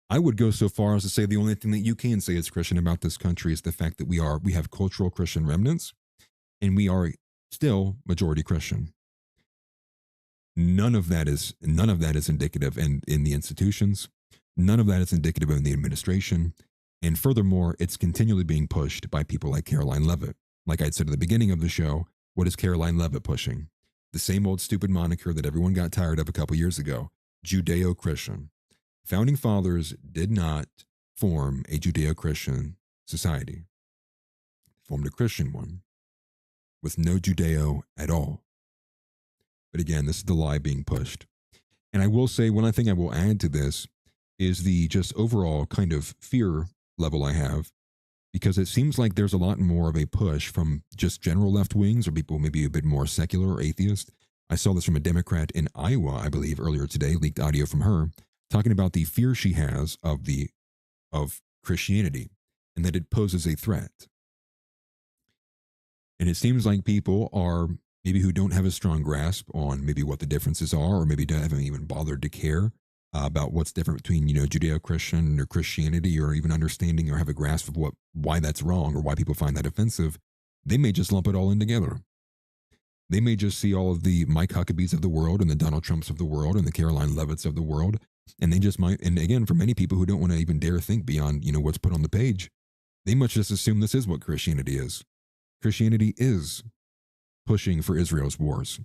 I would go so far as to say the only thing that you can say is Christian about this country is the fact that we have cultural Christian remnants, and we are still majority Christian. None of that is indicative in the institutions. None of that is indicative in the administration. And furthermore, it's continually being pushed by people like Caroline Leavitt. Like I said at the beginning of the show, what is Caroline Leavitt pushing? The same old stupid moniker that everyone got tired of a couple years ago, Judeo-Christian. Founding fathers did not form a Judeo-Christian society. They formed a Christian one with no Judeo at all. But again, this is the lie being pushed. And I will say, one thing I will add to this is the just overall kind of fear level I have, because it seems like there's a lot more of a push from just general left wings or people maybe a bit more secular or atheist. I saw this from a Democrat in Iowa, I believe, earlier today, leaked audio from her, talking about the fear she has of Christianity and that it poses a threat. And it seems like people are maybe who don't have a strong grasp on maybe what the differences are, or maybe haven't even bothered to care about what's different between, Judeo-Christian or Christianity, or even understanding or have a grasp of why that's wrong or why people find that offensive. They may just lump it all in together. They may just see all of the Mike Huckabees of the world and the Donald Trumps of the world and the Caroline Leavitts of the world. And they just might, and again, for many people who don't want to even dare think beyond, what's put on the page, they must just assume this is what Christianity is. Christianity is pushing for Israel's wars.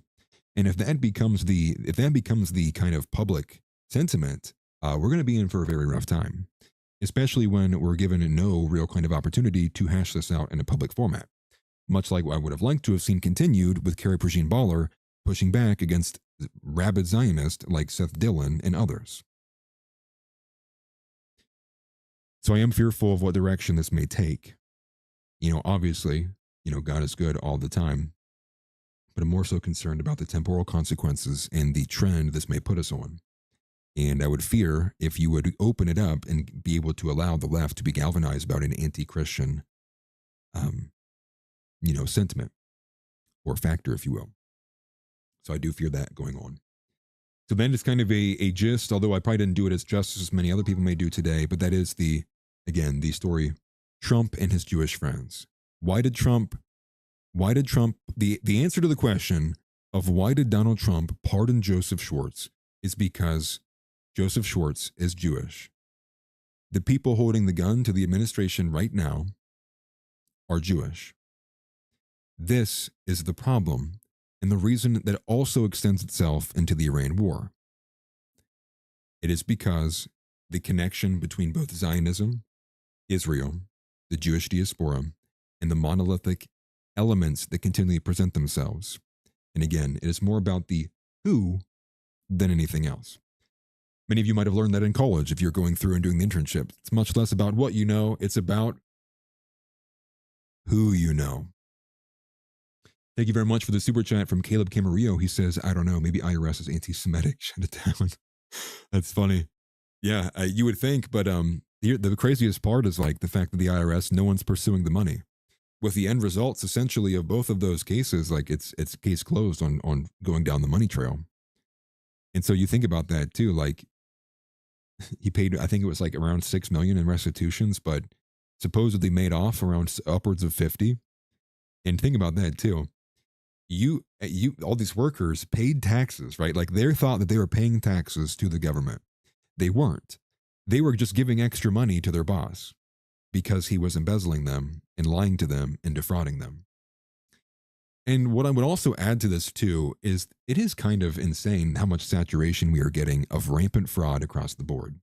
And if that becomes the kind of public sentiment, we're going to be in for a very rough time, especially when we're given no real kind of opportunity to hash this out in a public format. Much like what I would have liked to have seen continued with Carrie Prejean Lawler pushing back against rabid Zionists like Seth Dillon and others. So I am fearful of what direction this may take. Obviously, God is good all the time, but I'm more so concerned about the temporal consequences and the trend this may put us on. And I would fear if you would open it up and be able to allow the left to be galvanized about an anti-Christian, sentiment or factor, if you will. So I do fear that going on. So then it's kind of a gist, although I probably didn't do it as justice as many other people may do today, but that is the story, Trump and his Jewish friends. The answer to the question of why did Donald Trump pardon Joseph Schwartz is because Joseph Schwartz is Jewish. The people holding the gun to the administration right now are Jewish. This is the problem, and the reason that also extends itself into the Iran war. It is because the connection between both Zionism, Israel, the Jewish diaspora, and the monolithic elements that continually present themselves. And again, it is more about the who than anything else. Many of you might have learned that in college if you're going through and doing the internship. It's much less about what you know, it's about who you know. Thank you very much for the super chat from Caleb Camarillo. He says, I don't know, maybe IRS is anti-Semitic. Shut it down. That's funny. Yeah, you would think, but the craziest part is like the fact that the IRS, no one's pursuing the money. With the end results, essentially, of both of those cases, like it's case closed on going down the money trail. And so you think about that too, like he paid, I think it was like around $6 million in restitutions, but supposedly made off around upwards of 50. And think about that too. You all these workers paid taxes, right? Like they thought that they were paying taxes to the government. They weren't. They were just giving extra money to their boss because he was embezzling them and lying to them and defrauding them. And what I would also add to this too is it is kind of insane how much saturation we are getting of rampant fraud across the board.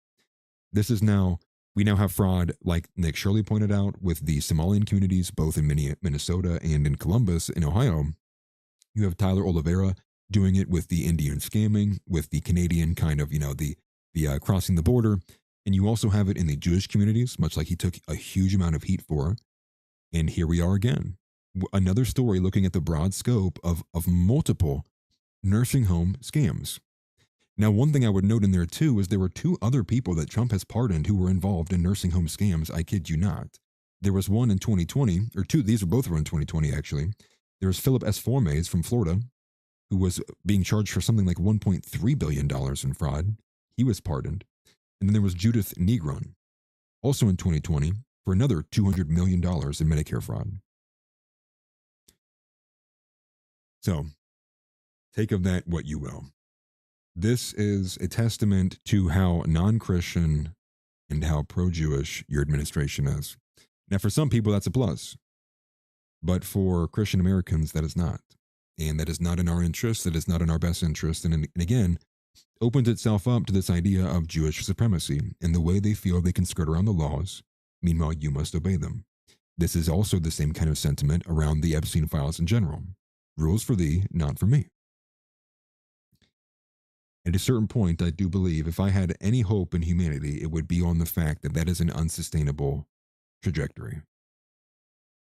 We now have fraud, like Nick Shirley pointed out, with the Somalian communities, both in Minnesota and in Columbus, in Ohio. You have Tyler Oliveira doing it with the Indian scamming, with the Canadian kind of, the crossing the border. And you also have it in the Jewish communities, much like he took a huge amount of heat for. And here we are again. Another story looking at the broad scope of multiple nursing home scams. Now, one thing I would note in there too is there were two other people that Trump has pardoned who were involved in nursing home scams. I kid you not. There was one in 2020, or two, these were both in 2020 actually. There was Philip S. Formes from Florida, who was being charged for something like $1.3 billion in fraud. He was pardoned. And then there was Judith Negron, also in 2020, for another $200 million in Medicare fraud. So, take of that what you will. This is a testament to how non-Christian and how pro-Jewish your administration is. Now, for some people, that's a plus. But for Christian Americans, that is not. And that is not in our interest. That is not in our best interest. And again, opens itself up to this idea of Jewish supremacy and the way they feel they can skirt around the laws. Meanwhile, you must obey them. This is also the same kind of sentiment around the Epstein files in general. Rules for thee, not for me. At a certain point, I do believe if I had any hope in humanity, it would be on the fact that that is an unsustainable trajectory.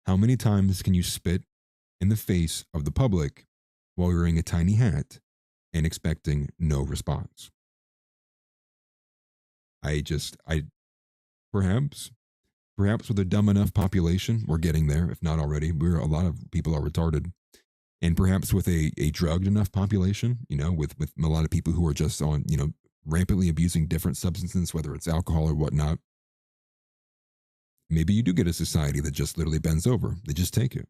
How many times can you spit in the face of the public while wearing a tiny hat and expecting no response? Perhaps with a dumb enough population, we're getting there, if not already. A lot of people are retarded. And perhaps with a drugged enough population, with a lot of people who are just on, rampantly abusing different substances, whether it's alcohol or whatnot. Maybe you do get a society that just literally bends over. They just take it.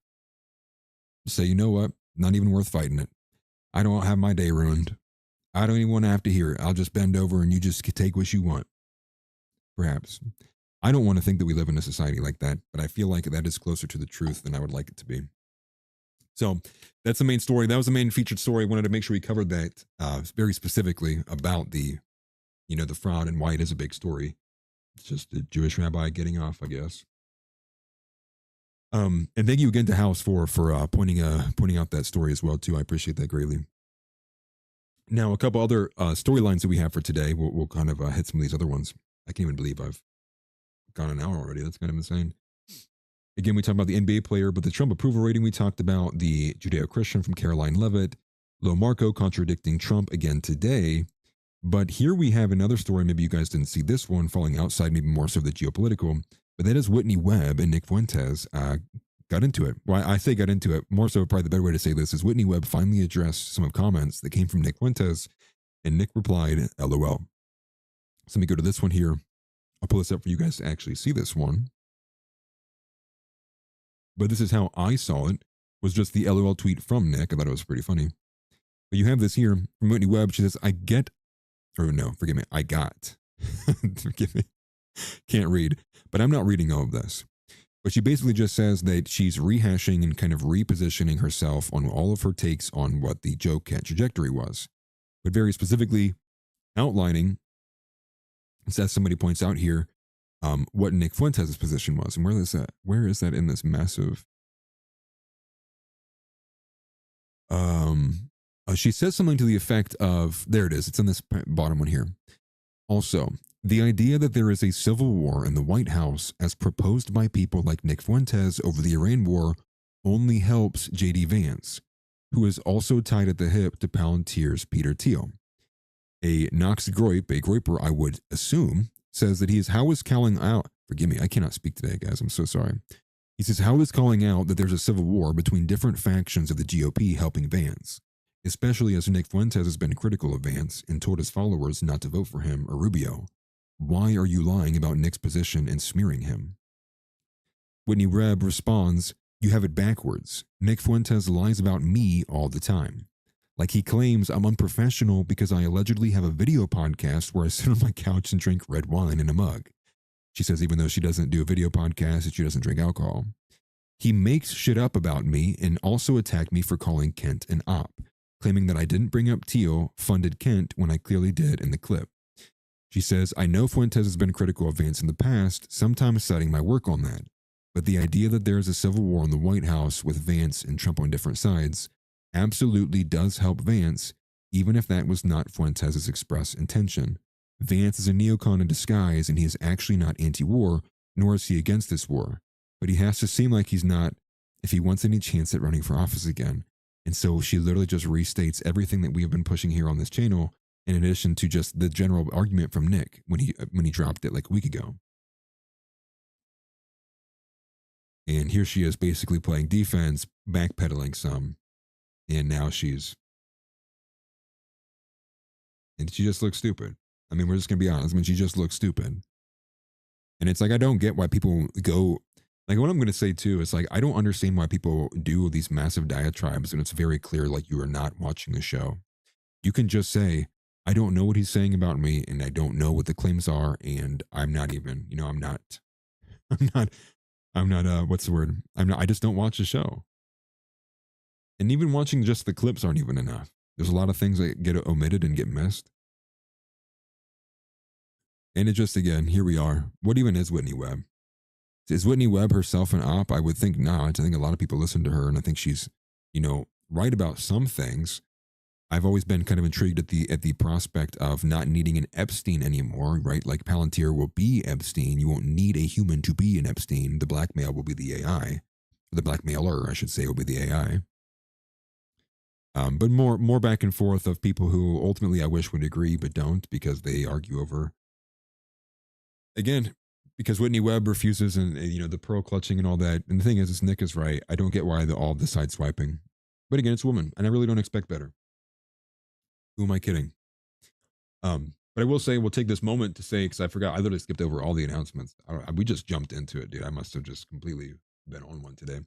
Say, you know what? Not even worth fighting it. I don't have my day ruined. I don't even want to have to hear it. I'll just bend over and you just take what you want. Perhaps. I don't want to think that we live in a society like that, but I feel like that is closer to the truth than I would like it to be. So that's the main story. That was the main featured story. I wanted to make sure we covered that very specifically about the fraud and why it is a big story. It's just a Jewish rabbi getting off, I guess. And thank you again to House for pointing out that story as well too. I appreciate that greatly. Now, a couple other storylines that we have for today. We'll kind of hit some of these other ones. I can't even believe I've gone an hour already. That's kind of insane. Again, we talked about the NBA player, but the Trump approval rating, we talked about the Judeo-Christian from Caroline Levitt, Lo Marco contradicting Trump again today. But here we have another story. Maybe you guys didn't see this one, falling outside maybe more so the Geopolitical. But that is Whitney Webb and Nick Fuentes got into it. Well, I say got into it. More so, probably the better way to say this is Whitney Webb finally addressed some of comments that came from Nick Fuentes, and Nick replied, LOL. So let me go to this one here. I'll pull this up for you guys to actually see this one. But this is how I saw it, was just the LOL tweet from Nick. I thought it was pretty funny. But you have this here from Whitney Webb. She says, I got. Forgive me. Can't read. But I'm not reading all of this. But she basically just says that she's rehashing and kind of repositioning herself on all of her takes on what the joke cat trajectory was. But very specifically outlining, as somebody points out here, what Nick Fuentes' position was. And where is that in this massive? She says something to the effect of, there it is, it's in this bottom one here. Also, the idea that there is a civil war in the White House as proposed by people like Nick Fuentes over the Iran war only helps J.D. Vance, who is also tied at the hip to Palantir's Peter Thiel. A Knox Groip, a Groiper I would assume, says that how is calling out, forgive me, I cannot speak today, guys, I'm so sorry. He says, how is calling out that there's a civil war between different factions of the GOP helping Vance, especially as Nick Fuentes has been critical of Vance and told his followers not to vote for him or Rubio. Why are you lying about Nick's position and smearing him? Whitney Webb responds, you have it backwards. Nick Fuentes lies about me all the time. Like he claims I'm unprofessional because I allegedly have a video podcast where I sit on my couch and drink red wine in a mug. She says even though she doesn't do a video podcast and she doesn't drink alcohol. He makes shit up about me and also attacked me for calling Kent an op, claiming that I didn't bring up Thiel funded Kent when I clearly did in the clip. She says, I know Fuentes has been critical of Vance in the past, sometimes citing my work on that. But the idea that there is a civil war in the White House with Vance and Trump on different sides absolutely does help Vance, even if that was not Fuentes' express intention. Vance is a neocon in disguise and he is actually not anti-war, nor is he against this war. But he has to seem like he's not if he wants any chance at running for office again. And so she literally just restates everything that we have been pushing here on this channel in addition to just the general argument from Nick when he dropped it like a week ago. And here she is basically playing defense, backpedaling some, and now she just looks stupid. I mean, we're just gonna be honest. I mean, she just looks stupid. And it's like, I don't get why people go, like, what I'm gonna say too is like, I don't understand why people do these massive diatribes and it's very clear like you are not watching the show. You can just say, I don't know what he's saying about me and I don't know what the claims are and I'm not even, what's the word? I just don't watch the show. And even watching just the clips aren't even enough. There's a lot of things that get omitted and get missed. And it just, again, here we are. What even is Whitney Webb? Is Whitney Webb herself an op? I would think not. I think a lot of people listen to her and I think she's, right about some things. I've always been kind of intrigued at the prospect of not needing an Epstein anymore, right? Like Palantir will be Epstein. You won't need a human to be an Epstein. The blackmail will be the AI. The blackmailer, I should say, will be the AI. But more back and forth of people who ultimately I wish would agree but don't because they argue over. Again, because Whitney Webb refuses and the pearl clutching and all that. And the thing is Nick is right. I don't get why all the side swiping. But again, it's a woman, and I really don't expect better. Who am I kidding? But I will say we'll take this moment to say, because I forgot, I literally skipped over all the announcements. We just jumped into it, dude. I must have just completely been on one today.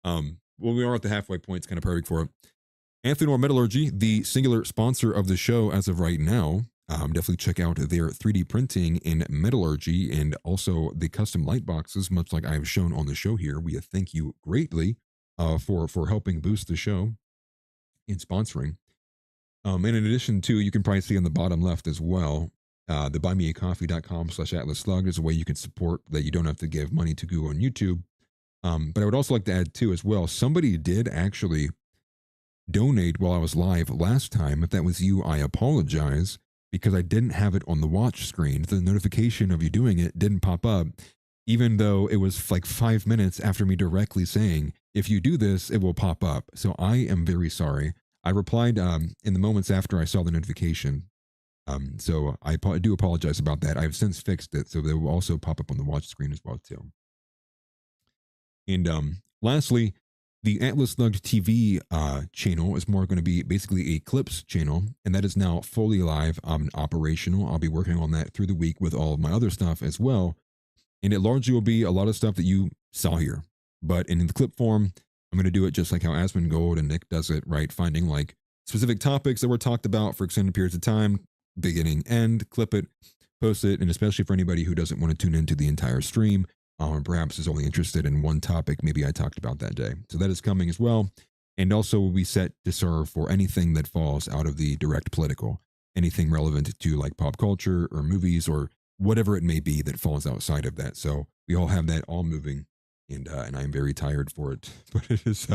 Well, we are at the halfway point. It's kind of perfect for it. NAV Metallurgy, the singular sponsor of the show as of right now. Definitely check out their 3D printing in metallurgy and also the custom light boxes, much like I have shown on the show here. We thank you greatly for helping boost the show and sponsoring. And in addition to, you can probably see on the bottom left as well, the buymeacoffee.com/AtlasSlug is a way you can support that you don't have to give money to Google and YouTube. But I would also like to add too as well, somebody did actually donate while I was live last time. If that was you, I apologize because I didn't have it on the watch screen. The notification of you doing it didn't pop up, even though it was like 5 minutes after me directly saying, if you do this, it will pop up. So I am very sorry. I replied in the moments after I saw the notification. So I do apologize about that. I've since fixed it, so they will also pop up on the watch screen as well too. And lastly, the Atlas Slugged TV channel is more going to be basically a clips channel, and that is now fully live and operational. I'll be working on that through the week with all of my other stuff as well. And it largely will be a lot of stuff that you saw here, but in the clip form, I'm going to do it just like how Asmongold and Nick does it, right? Finding like specific topics that were talked about for extended periods of time, beginning, end, clip it, post it, and especially for anybody who doesn't want to tune into the entire stream, or perhaps is only interested in one topic maybe I talked about that day. So that is coming as well. And also will be set to serve for anything that falls out of the direct political, anything relevant to like pop culture or movies or whatever it may be that falls outside of that. So we all have that all moving, and I'm very tired for it, but it is,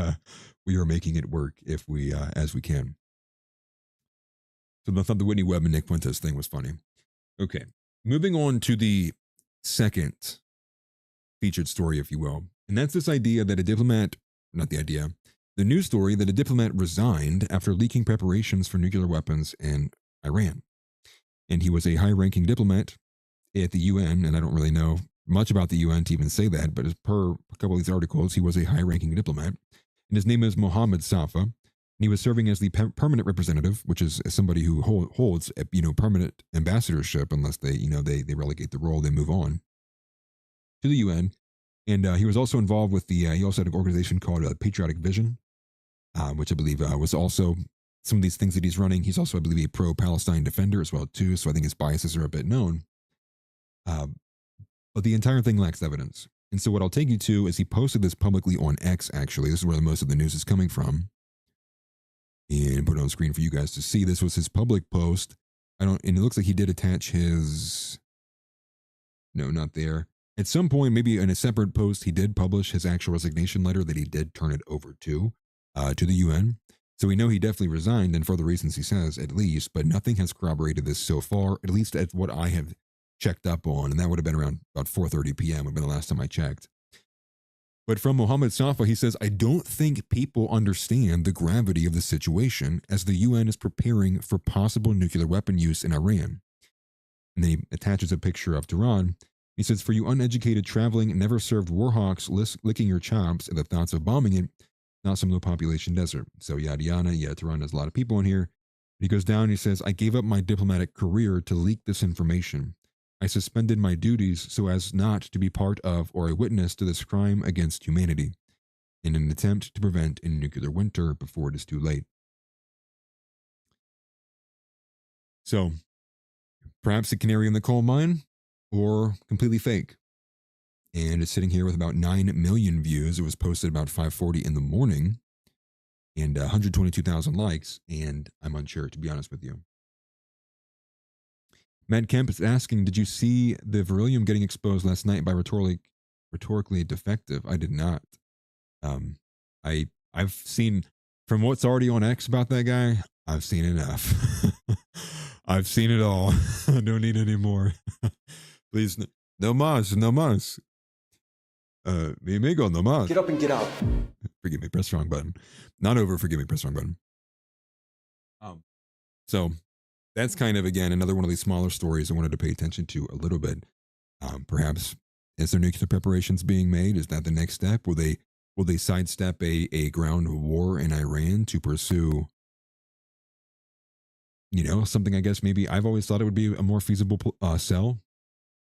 we are making it work if we, as we can. So I thought the Whitney Webb and Nick Fuentes thing was funny. Okay. Moving on to the second featured story, if you will. And that's this idea that a diplomat, not the idea, the news story that a diplomat resigned after leaking preparations for nuclear weapons in Iran. And he was a high-ranking diplomat at the UN, and I don't really know much about the UN to even say that, but as per a couple of these articles, he was a high-ranking diplomat. And his name is Mohammed Safa. And he was serving as the permanent representative, which is somebody who holds a permanent ambassadorship unless they they relegate the role, they move on to the UN. And he was also involved with he also had an organization called Patriotic Vision, which I believe was also some of these things that he's running. He's also, I believe, a pro-Palestine defender as well, too. So I think his biases are a bit known. But the entire thing lacks evidence. And so what I'll take you to is he posted this publicly on X, actually. This is where most of the news is coming from. And put it on screen for you guys to see. This was his public post. And it looks like he did attach his, no, not there. At some point, maybe in a separate post, he did publish his actual resignation letter that he did turn it over to the UN. So we know he definitely resigned, and for the reasons he says, at least, but nothing has corroborated this so far, at least at what I have checked up on, and that would have been around about 4:30 p.m. would have been the last time I checked. But from Mohammed Safa, he says, I don't think people understand the gravity of the situation as the UN is preparing for possible nuclear weapon use in Iran. And then he attaches a picture of Tehran. He says, for you uneducated traveling, never served war hawks, licking your chops at the thoughts of bombing it, not some low population desert. So yada yada. Yeah, Tehran has a lot of people in here. He goes down and he says, I gave up my diplomatic career to leak this information. I suspended my duties so as not to be part of or a witness to this crime against humanity in an attempt to prevent a nuclear winter before it is too late. So, perhaps a canary in the coal mine or completely fake. And it's sitting here with about 9 million views. It was posted about 5:40 in the morning and 122,000 likes. And I'm unsure, to be honest with you. Matt Kemp is asking, did you see the beryllium getting exposed last night by rhetorically defective? I did not. I've seen, from what's already on X about that guy, I've seen enough. I've seen it all. I don't need any more. Please, no mas, no mas. Mi amigo, no mas. Get up and get out. Forgive me, press the wrong button. Not over, forgive me, press the wrong button. So that's kind of, again, another one of these smaller stories I wanted to pay attention to a little bit. Perhaps, is there nuclear preparations being made? Is that the next step? Will they sidestep a ground war in Iran to pursue, something I guess maybe I've always thought it would be a more feasible sell?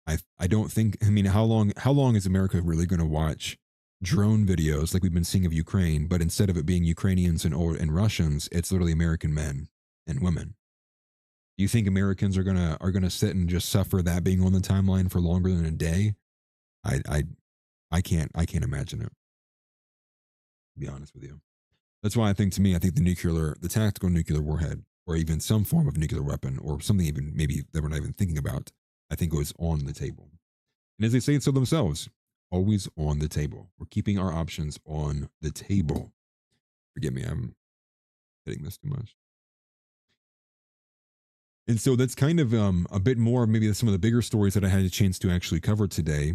I don't think, how long is America really going to watch drone videos like we've been seeing of Ukraine, but instead of it being Ukrainians and Russians, it's literally American men and women? Do you think Americans are gonna sit and just suffer that being on the timeline for longer than a day? I can't imagine it, to be honest with you. That's why I think the tactical nuclear warhead, or even some form of nuclear weapon, or something even maybe that we're not even thinking about, I think was on the table. And as they say it so themselves, always on the table. We're keeping our options on the table. Forgive me, I'm hitting this too much. And so that's kind of a bit more, maybe some of the bigger stories that I had a chance to actually cover today.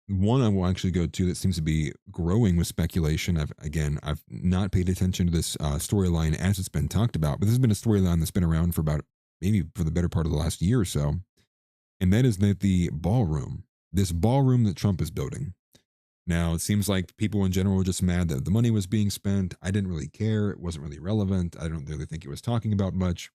One I will actually go to that seems to be growing with speculation. I've not paid attention to this storyline as it's been talked about, but this has been a storyline that's been around for the better part of the last year or so. And that is that this ballroom that Trump is building. Now, it seems like people in general were just mad that the money was being spent. I didn't really care. It wasn't really relevant. I don't really think it was talking about much.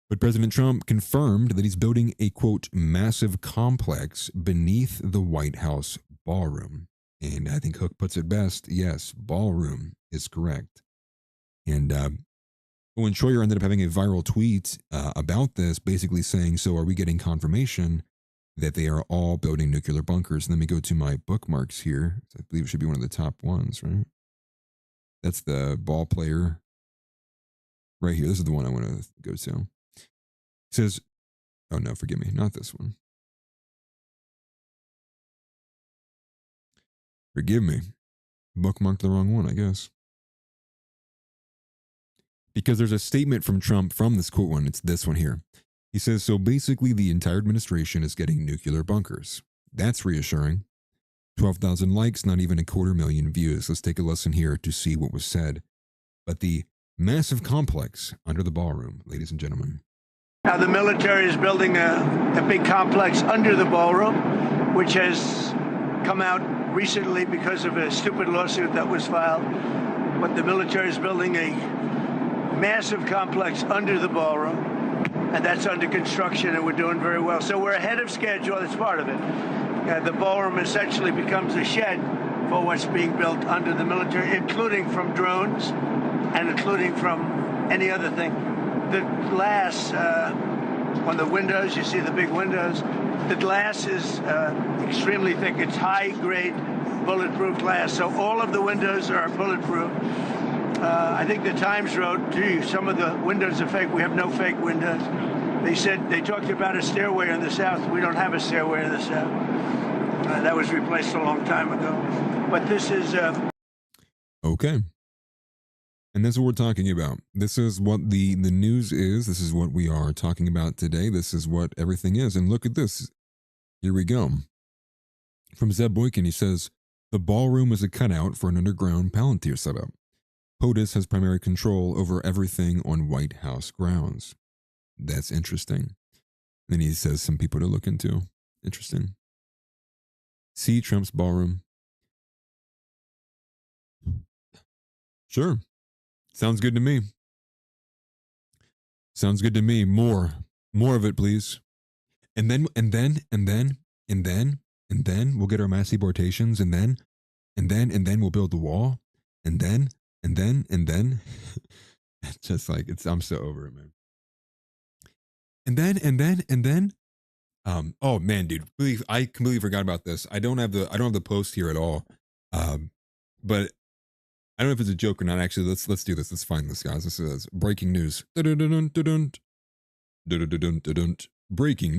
But President Trump confirmed that he's building a, quote, massive complex beneath the White House ballroom. And I think Hook puts it best. Yes, ballroom is correct. And Owen Schroyer ended up having a viral tweet about this, basically saying, so are we getting confirmation that they are all building nuclear bunkers? And let me go to my bookmarks here. I believe it should be one of the top ones, right? That's the ball player right here. This is the one I want to go to. It says, oh no, forgive me, not this one. Forgive me. Bookmarked the wrong one, I guess. Because there's a statement from Trump from this quote one. It's this one here. He says, so basically the entire administration is getting nuclear bunkers. That's reassuring. 12,000 likes, not even 250,000 views. Let's take a listen here to see what was said. But the massive complex under the ballroom, ladies and gentlemen. Now, the military is building a big complex under the ballroom, which has come out recently because of a stupid lawsuit that was filed. But the military is building a massive complex under the ballroom, and that's under construction, and we're doing very well. So we're ahead of schedule. That's part of it. The ballroom essentially becomes a shed for what's being built under the military, including from drones and including from any other thing. The glass on the windows, you see the big windows, the glass is extremely thick. It's high-grade bulletproof glass, so all of the windows are bulletproof. I think the Times wrote, gee, some of the windows are fake. We have no fake windows. They talked about a stairway in the South. We don't have a stairway in the South. That was replaced a long time ago. But this is... Okay. And that's what we're talking about. This is what the news is. This is what we are talking about today. This is what everything is. And look at this. Here we go. From Zeb Boykin, he says, The ballroom is a cutout for an underground Palantir setup. POTUS has primary control over everything on White House grounds. That's interesting. Then he says some people to look into. Interesting. See Trump's ballroom. Sure. Sounds good to me. Sounds good to me. More of it, please. And then we'll get our mass deportations, and then we'll build the wall, and then it's just like I'm so over it, man. And then oh man, dude, I completely forgot about this. I don't have the post here at all. But I don't know if it's a joke or not. Actually, let's do this. Let's find this, guys. This is breaking news. Breaking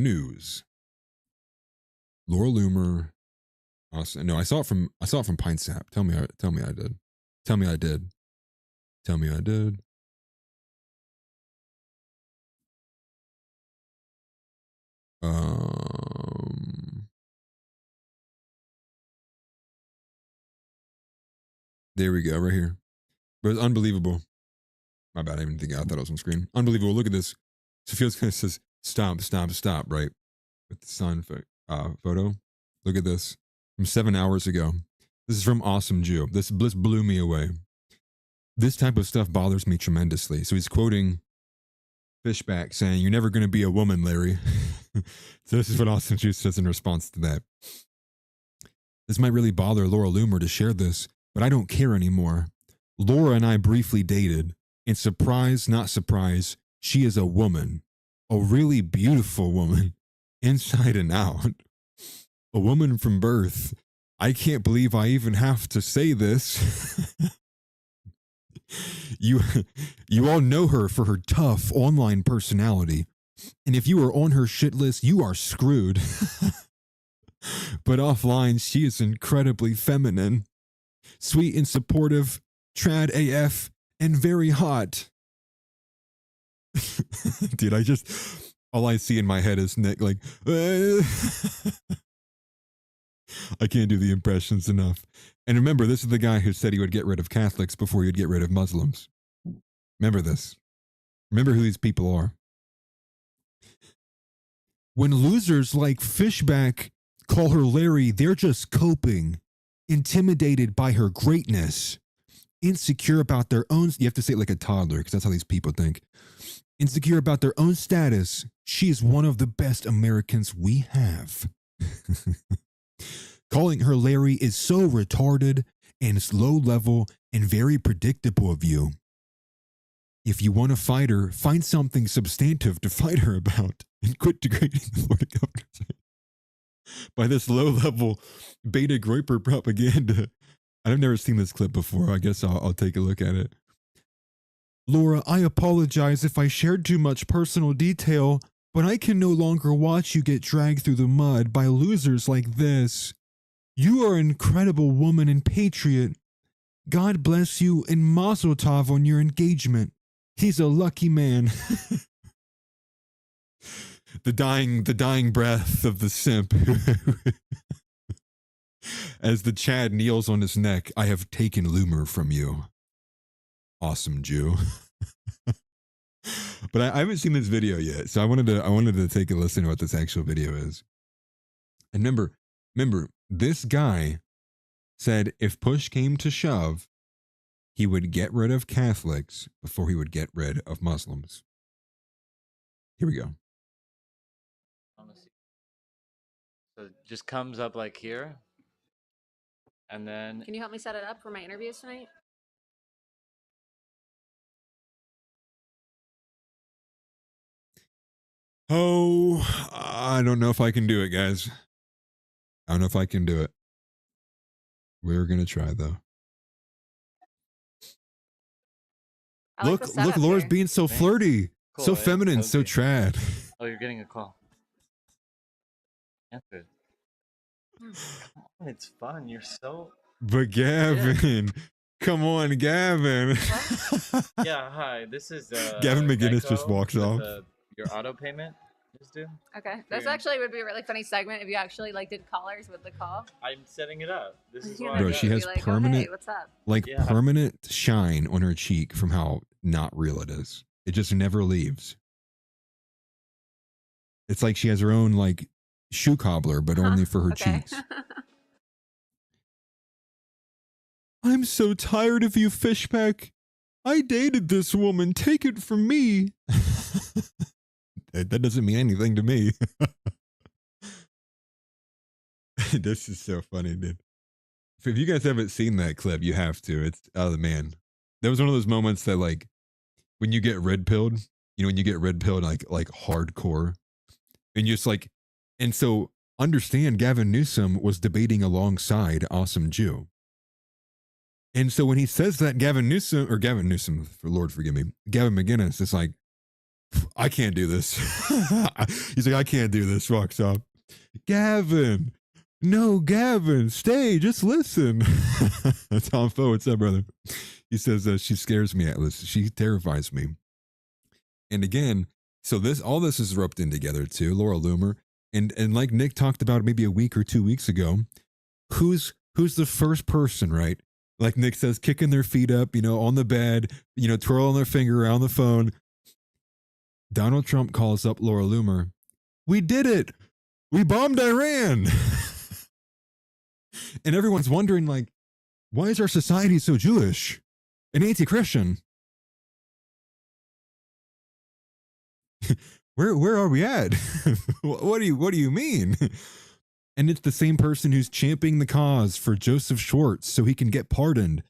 news. Laura Loomer. No, I saw it from Pine Sap. Tell me I did. Tell me I did. Tell me I did. There we go, right here. But it's unbelievable. My bad, I didn't think I thought it was on screen. Unbelievable. Look at this. Sophia's kind of says, stop, right? With the sun photo. Look at this. From 7 hours ago. This is from Awesome Jew. This blew me away. This type of stuff bothers me tremendously. So he's quoting Fishback saying, "You're never going to be a woman, Larry." So this is what Awesome Jew says in response to that. This might really bother Laura Loomer to share this, but I don't care anymore. Laura and I briefly dated, and surprise, not surprise, she is a woman. A really beautiful woman, inside and out. A woman from birth. I can't believe I even have to say this. You all know her for her tough online personality. And if you are on her shit list, you are screwed. But offline, she is incredibly feminine. Sweet and supportive, trad AF, and very hot. Dude, all I see in my head is Nick like, I can't do the impressions enough. And remember, this is the guy who said he would get rid of Catholics before he'd get rid of Muslims. Remember this. Remember who these people are. When losers like Fishback call her Larry, they're just coping, intimidated by her greatness, insecure about their own, you have to say it like a toddler because that's how these people think. Insecure about their own status, she is one of the best Americans we have. Calling her Larry is so retarded and low level and very predictable of you. If you want to fight her, find something substantive to fight her about and quit degrading the Florida governor by this low level beta groiper propaganda. I've never seen this clip before. I guess I'll take a look at it. Laura, I apologize if I shared too much personal detail, but I can no longer watch you get dragged through the mud by losers like this. You are an incredible woman and patriot. God bless you and mazel tov on your engagement. He's a lucky man. The dying breath of the simp. As the Chad kneels on his neck, I have taken Loomer from you. Awesome Jew. But I haven't seen this video yet, so I wanted to take a listen to what this actual video is. And remember, this guy said if push came to shove, he would get rid of Catholics before he would get rid of Muslims. Here we go. So it just comes up like here. And then Can you help me set it up for my interviews tonight? Oh, I don't know if I can do it, guys. I don't know if I can do it. We're going to try, though. I like Look, the setup Laura's here. being so Thanks. flirty, Cool, so right? feminine, so Okay. trad. Oh, you're getting a call. Answer it. Hmm. Come on, it's fun. You're so. But Gavin, come on, Gavin. Yeah, hi. This is Gavin McGinnis just Geico walks with, off. your auto payment. Just do. Okay. This Yeah. actually would be a really funny segment if you actually like did callers with the call. I'm setting it up. This is You why. know, Bro, just she be has like, permanent- Oh, hey, what's up? Like Yeah. permanent shine on her cheek from how not real it is. It just never leaves. It's like she has her own like shoe cobbler, but only for her Okay. cheeks. I'm so tired of you, Fishback. I dated this woman. Take it from me. That doesn't mean anything to me. This is so funny, dude. If you guys haven't seen that clip, you have to. It's, oh man. That was one of those moments that like, when you get red pilled, you know, when you get red pilled like hardcore, and you're just like, and so understand Gavin Newsom was debating alongside Awesome Jew. And so when he says that, Gavin Newsom, for Lord forgive me, Gavin McGinnis is like, I can't do this. He's like, I can't do this, walks off. Gavin, no, Gavin, stay, just listen. Tom Foe, what's up, brother? He says, she scares me, Atlas. She terrifies me. And again, so all this is roped in together too, Laura Loomer. And like Nick talked about maybe a week or 2 weeks ago, who's the first person, right? Like Nick says, kicking their feet up, you know, on the bed, you know, twirling their finger around the phone. Donald Trump calls up Laura Loomer. We did it. We bombed Iran. And everyone's wondering, like, why is our society so Jewish and anti-Christian? Where are we at? What do you mean? And it's the same person who's championing the cause for Joseph Schwartz so he can get pardoned,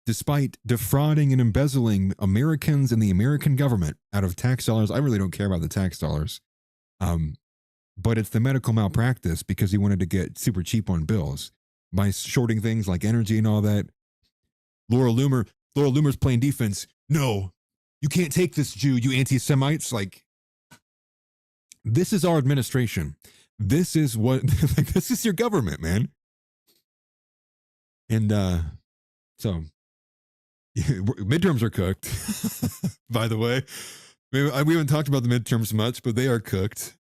despite defrauding and embezzling Americans and the American government out of tax dollars. I really don't care about the tax dollars. But it's the medical malpractice because he wanted to get super cheap on bills by shorting things like energy and all that. Laura Loomer's playing defense. No, you can't take this, Jew, you anti-Semites. Like, this is our administration. This is what, like, this is your government, man. And so midterms are cooked, by the way. We haven't talked about the midterms much, but they are cooked.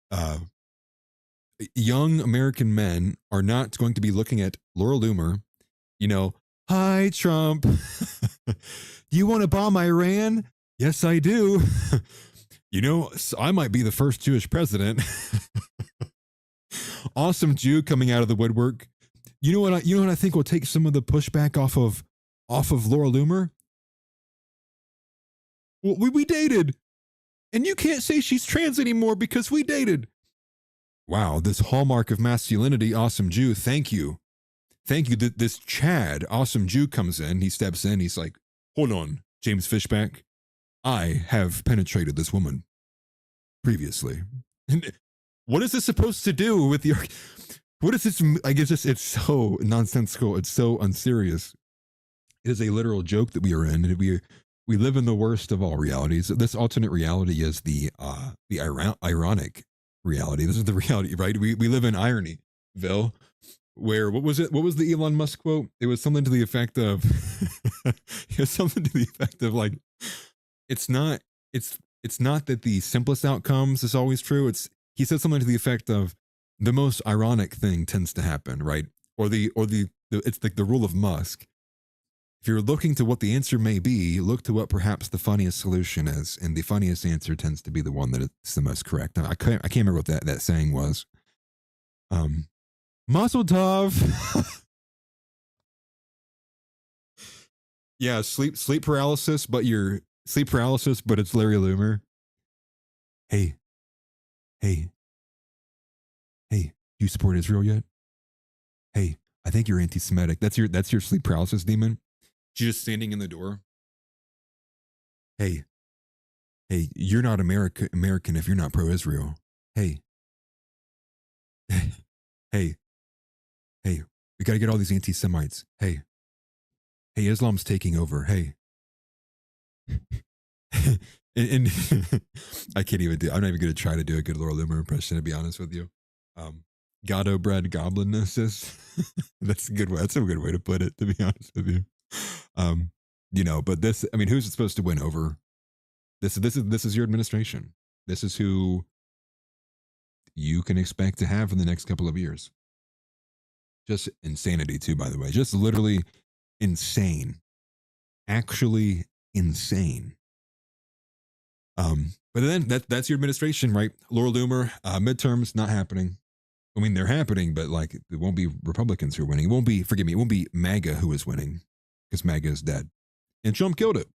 Young American men are not going to be looking at Laura Loomer, you know, hi, Trump. Do you want to bomb Iran? Yes, I do. You know, I might be the first Jewish president. Awesome Jew coming out of the woodwork. You know what I think will take some of the pushback off of Laura Loomer? Well, we dated. And you can't say she's trans anymore because we dated. Wow, this hallmark of masculinity, Awesome Jew, thank you. Thank you. This Chad, Awesome Jew, comes in. He steps in. He's like, hold on, James Fishback. I have penetrated this woman previously. And what is this supposed to do with your... What is this? I guess it's so nonsensical. It's so unserious. It is a literal joke that we are in. We live in the worst of all realities. This alternate reality is the ironic reality. This is the reality, right? We live in Ironyville, where what was it? What was the Elon Musk quote? It was something to the effect of like, it's not that the simplest outcomes is always true. He said something to the effect of the most ironic thing tends to happen, right? Or it's like the rule of Musk. If you're looking to what the answer may be, look to what perhaps the funniest solution is, and the funniest answer tends to be the one that is the most correct. I can't remember what that saying was. Mazel tov. Yeah, sleep paralysis, but it's Larry Loomer. Hey, do you support Israel yet? Hey, I think you're anti-Semitic. That's your sleep paralysis demon. She's just standing in the door. Hey, you're not American if you're not pro-Israel. Hey, we got to get all these anti-Semites. Hey, Islam's taking over. Hey. and I can't even I'm not even going to try to do a good Laura Loomer impression, to be honest with you. Gado bread goblinness is that's a good way. That's a good way to put it, to be honest with you. But this, I mean, who's supposed to win over? This is your administration. This is who you can expect to have in the next couple of years. Just insanity too, by the way. Just literally insane. Actually insane. But then that's your administration, right? Laura Loomer, midterms not happening. I mean, they're happening, but like it won't be Republicans who are winning. It won't be, forgive me, it won't be MAGA who is winning because MAGA is dead. And Trump killed it.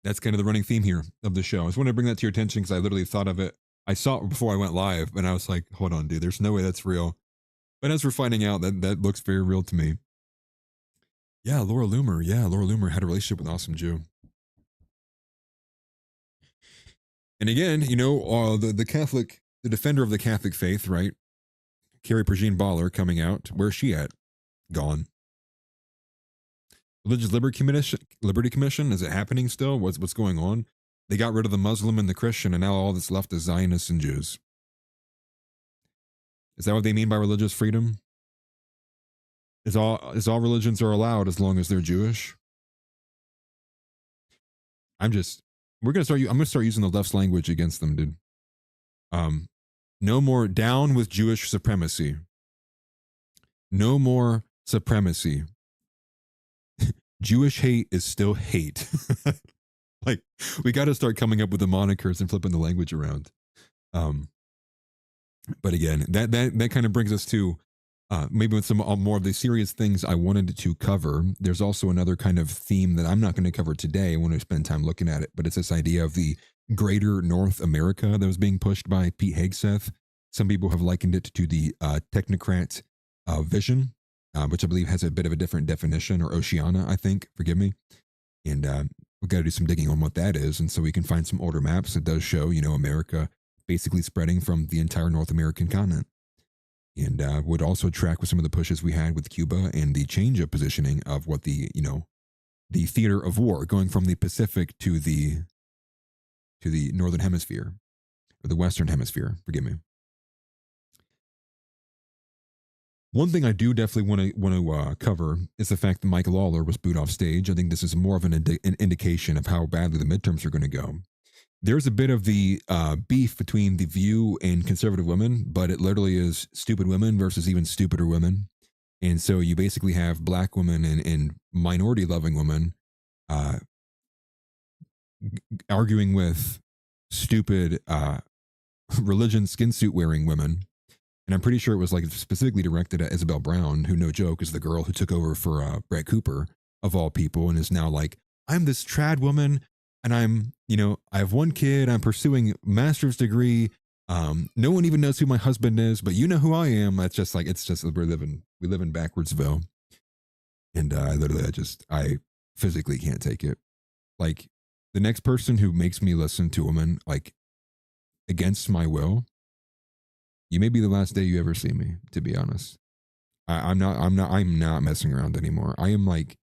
That's kind of the running theme here of the show. I just wanted to bring that to your attention because I literally thought of it. I saw it before I went live and I was like, hold on, dude, there's no way that's real. But as we're finding out, that looks very real to me. Yeah, Laura Loomer. Yeah, Laura Loomer had a relationship with an awesome Jew. And again, you know, the defender of the Catholic faith, right? Carrie Prejean Baller coming out. Where's she at? Gone. Religious Liberty Commission, is it happening still? What's going on? They got rid of the Muslim and the Christian, and now all that's left is Zionists and Jews. Is that what they mean by religious freedom? Is all religions are allowed as long as they're Jewish? I'm gonna start using the left's language against them, dude. No more down with Jewish supremacy. No more supremacy. Jewish hate is still hate. Like, we got to start coming up with the monikers and flipping the language around. But again, that kind of brings us to maybe with some more of the serious things I wanted to cover. There's also another kind of theme that I'm not going to cover today. I want to spend time looking at it, but it's this idea of the greater North America that was being pushed by Pete Hegseth. Some people have likened it to the technocrat vision, which I believe has a bit of a different definition, or Oceania, I think, forgive me. And we've got to do some digging on what that is. And so we can find some older maps that does show, you know, America basically spreading from the entire North American continent. And would also track with some of the pushes we had with Cuba and the change of positioning of what the, you know, the theater of war, going from the Pacific to the Northern Hemisphere, or the Western Hemisphere, forgive me. One thing I do definitely want to cover is the fact that Mike Lawler was booed off stage. I think this is more of an indication of how badly the midterms are going to go. There's a bit of the beef between The View and conservative women, but it literally is stupid women versus even stupider women. And so you basically have black women and minority-loving women arguing with stupid religion skin suit-wearing women. And I'm pretty sure it was like specifically directed at Isabel Brown, who, no joke, is the girl who took over for Brett Cooper, of all people, and is now like, I'm this trad woman, and I'm, you know, I have one kid, I'm pursuing a master's degree. No one even knows who my husband is, but you know who I am. It's just like, we live in backwardsville. And I physically can't take it. Like, the next person who makes me listen to a woman, like, against my will, you may be the last day you ever see me, to be honest. I'm not messing around anymore. I am like,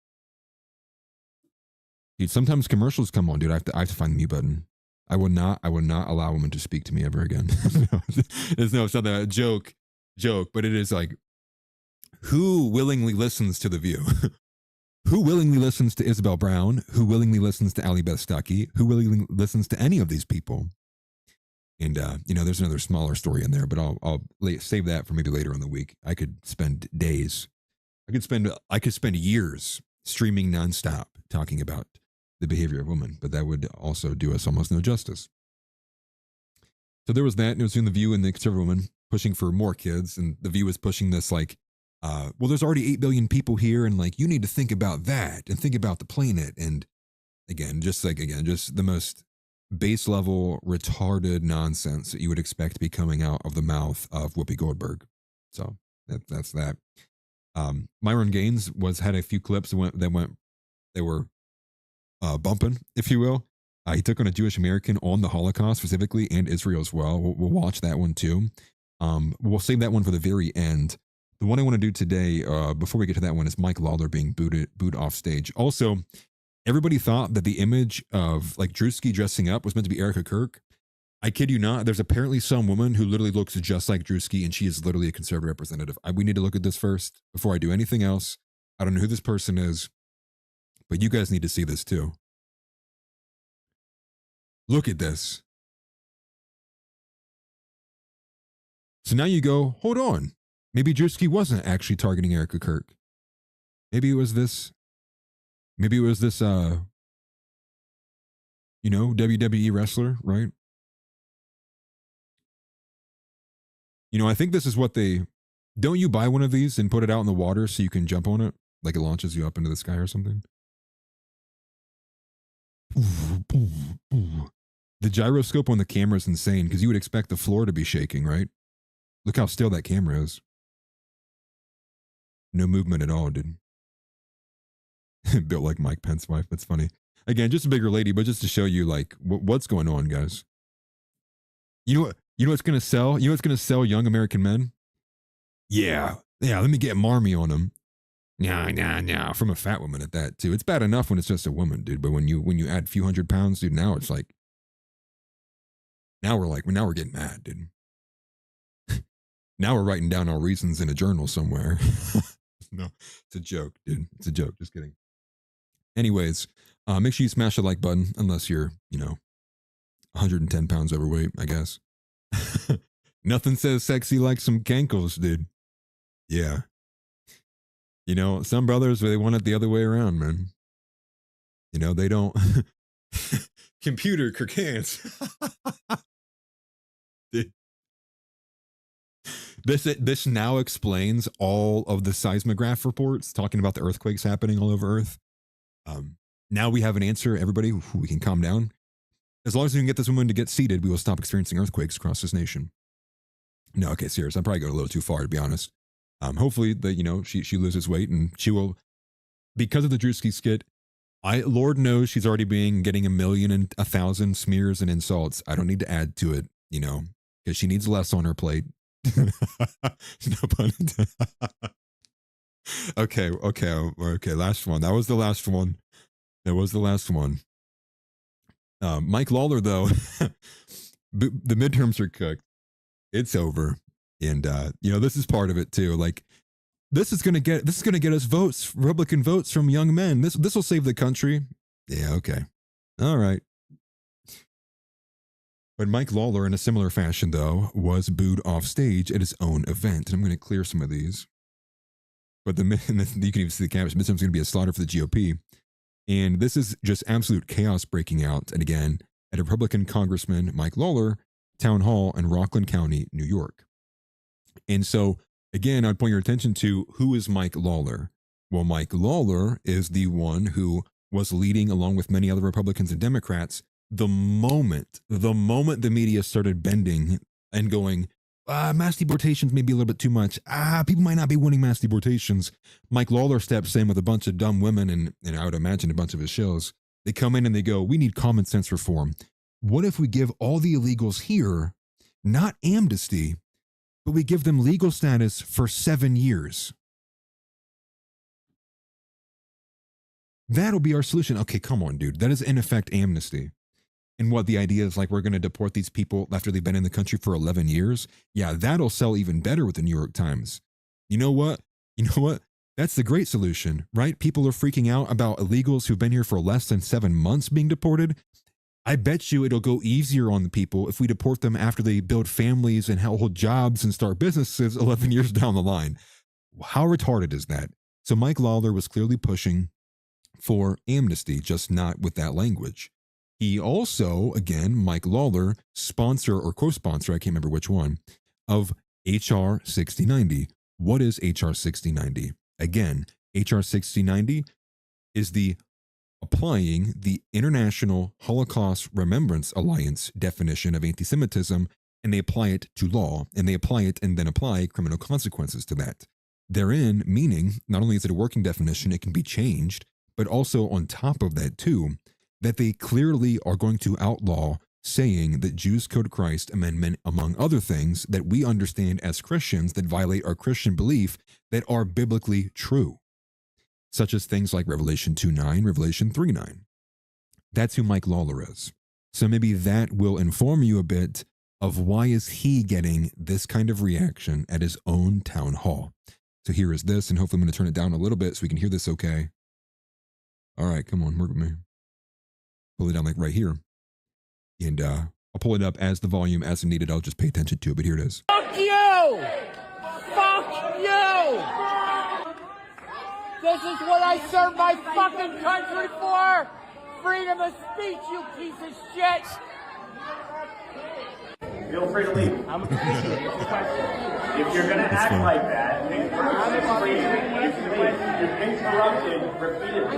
dude, sometimes commercials come on, dude. I have to find the mute button. I will not allow women to speak to me ever again. It's not a joke, but it is like, who willingly listens to The View? Who willingly listens to Isabel Brown? Who willingly listens to Allie Beth Stuckey? Who willingly listens to any of these people? And, you know, there's another smaller story in there, but I'll save that for maybe later in the week. I could spend days. I could spend years streaming nonstop talking about the behavior of women, but that would also do us almost no justice. So there was that, and it was in The View and the conservative woman pushing for more kids, and The View was pushing this like, well, there's already 8 billion people here, and like, you need to think about that and think about the planet. And just the most base level retarded nonsense that you would expect to be coming out of the mouth of Whoopi Goldberg. So that's that. Myron Gaines had a few clips they were bumping, if you will. He took on a Jewish American on the Holocaust specifically, and Israel as well. We'll watch that one too. We'll save that one for the very end. The one I want to do today, before we get to that one, is Mike Lawler being booed off stage. Also, everybody thought that the image of like Drewski dressing up was meant to be Erica Kirk. I kid you not. There's apparently some woman who literally looks just like Drewski, and she is literally a conservative representative. We need to look at this first before I do anything else. I don't know who this person is, but you guys need to see this too. Look at this. So now you go, hold on. Maybe Drewski wasn't actually targeting Erica Kirk. Maybe it was this, WWE wrestler, right? I think this is what don't you buy one of these and put it out in the water so you can jump on it? Like it launches you up into the sky or something? The gyroscope on the camera is insane because you would expect the floor to be shaking, right? Look how still that camera is. No movement at all, dude. Built like Mike Pence's wife. That's funny. Again, just a bigger lady, but just to show you like what's going on, guys. You know what's gonna sell? You know what's gonna sell young American men? Yeah. Let me get Marmy on them. Nah. From a fat woman at that too. It's bad enough when it's just a woman, dude. But when you add a few hundred pounds, dude, now it's like. Now we're getting mad, dude. Now we're writing down our reasons in a journal somewhere. No, it's a joke, dude. It's a joke. Just kidding. Anyways, make sure you smash the like button unless you're, 110 pounds overweight, I guess. Nothing says sexy like some cankles, dude. Yeah. Some brothers, they want it the other way around, man. They don't. Computer Kirkans. This now explains all of the seismograph reports talking about the earthquakes happening all over Earth. Now we have an answer, everybody. We can calm down. As long as we can get this woman to get seated, we will stop experiencing earthquakes across this nation. No, okay, serious. I'm probably going a little too far, to be honest. Hopefully, she loses weight and she will, because of the Drewski skit. Lord knows she's already getting 1,000,000 and 1,000 smears and insults. I don't need to add to it, because she needs less on her plate. No pun intended. Okay. Last one. That was the last one. Mike Lawler, though, the midterms are cooked. It's over, and this is part of it too. Like, this is gonna get us votes, Republican votes from young men. This will save the country. Yeah. Okay. All right. But Mike Lawler, in a similar fashion, though, was booed off stage at his own event. And I'm going to clear some of these. But you can even see the campus. Midterm's going to be a slaughter for the GOP. And this is just absolute chaos breaking out. And again, at a Republican Congressman Mike Lawler town hall in Rockland County, New York. And so, again, I'd point your attention to who is Mike Lawler? Well, Mike Lawler is the one who was leading, along with many other Republicans and Democrats, the moment the media started bending and going, mass deportations may be a little bit too much. People might not be winning mass deportations. Mike Lawler steps in with a bunch of dumb women and I would imagine a bunch of his shills. They come in and they go, we need common sense reform. What if we give all the illegals here, not amnesty, but we give them legal status for 7 years? That'll be our solution. Okay, come on, dude. That is in effect amnesty. And what the idea is, like, we're going to deport these people after they've been in the country for 11 years. Yeah, that'll sell even better with the New York Times. You know what? That's the great solution, right? People are freaking out about illegals who've been here for less than 7 months being deported. I bet you it'll go easier on the people if we deport them after they build families and hold jobs and start businesses 11 years down the line. How retarded is that? So Mike Lawler was clearly pushing for amnesty, just not with that language. He also, again, Mike Lawler, sponsor or co-sponsor, I can't remember which one, of HR 6090. What is HR 6090? Again, HR 6090 is applying the International Holocaust Remembrance Alliance definition of anti-Semitism, and they apply it to law, and they apply it and then apply criminal consequences to that. Therein, meaning, not only is it a working definition, it can be changed, but also on top of that too, that they clearly are going to outlaw saying that Jews Code Christ Amendment, among other things that we understand as Christians that violate our Christian belief that are biblically true, such as things like Revelation 2:9, Revelation 3:9. That's who Mike Lawler is. So maybe that will inform you a bit of why is he getting this kind of reaction at his own town hall. So here is this, and hopefully I'm going to turn it down a little bit so we can hear this okay. All right, come on, work with me. Pull it down like right here. And I'll pull it up as the volume as needed. I'll just pay attention to it, but here it is. Fuck you! Fuck you! This is what I serve my fucking country for! Freedom of speech, you piece of shit! Feel free to leave. I'm if you're gonna act like that, you've interrupted repeatedly.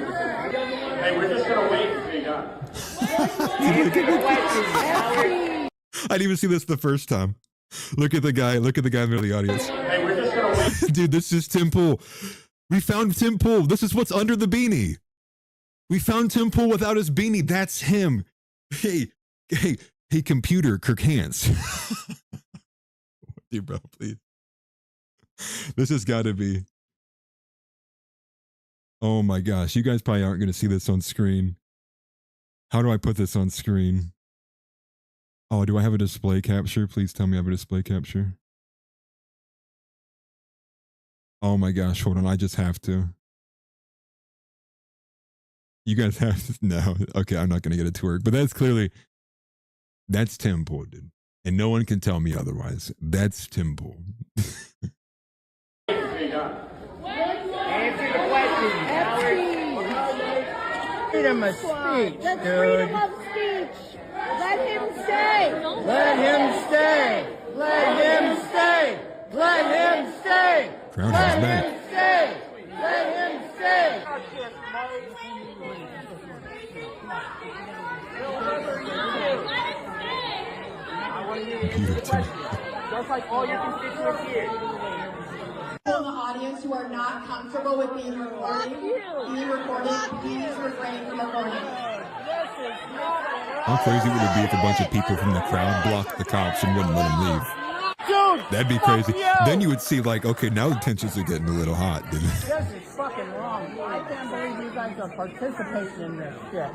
Hey, we're just gonna wait until you're done. I didn't even see this the first time. Look at the guy. Look at the guy in the middle of the audience. Hey, we're just gonna wait. Dude, this is Tim Pool. We found Tim Pool. This is what's under the beanie. We found Tim Pool without his beanie. That's him. Hey, computer, Kirk Hans. Dude, bro, please. This has got to be. Oh my gosh. You guys probably aren't going to see this on screen. How do I put this on screen? Oh, do I have a display capture? Please tell me I have a display capture. Oh my gosh, hold on. I just have to. You guys have to. No. Okay, I'm not going to get it to work. But that's clearly. That's Tim Pool, dude. And no one can tell me otherwise. That's Tim Pool. Answer the question, Howard. Freedom of speech, That's dude. freedom of speech. Let him stay. Let him stay. Let him stay. Let him stay. Crowd Let is back. him stay. Let him stay. Computer, Tim. Just like all your constituents here. People in the audience who are not comfortable with being recorded, please refrain from recording. How crazy would it be if a bunch of people from the crowd blocked the cops and wouldn't let them leave? Dude, That'd be crazy. Then you would see like, okay, now the tensions are getting a little hot, dude. this is fucking wrong. I can't believe you guys are participating in this shit.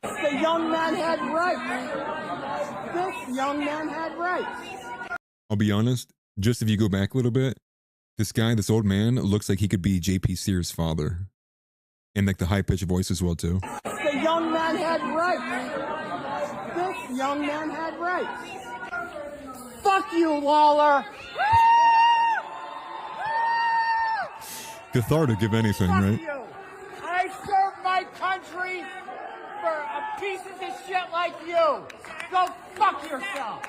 The young man had rights. This young man had rights. I'll be honest, just if you go back a little bit, this guy, this old man, looks like he could be J.P. Sears' father. And like the high-pitched voice as well, too. The young man had rights. This young man had rights. Fuck you, Lawler. Cathartic, if anything, Fuck right? you. I serve my country for pieces of shit like you. Go fuck yourself.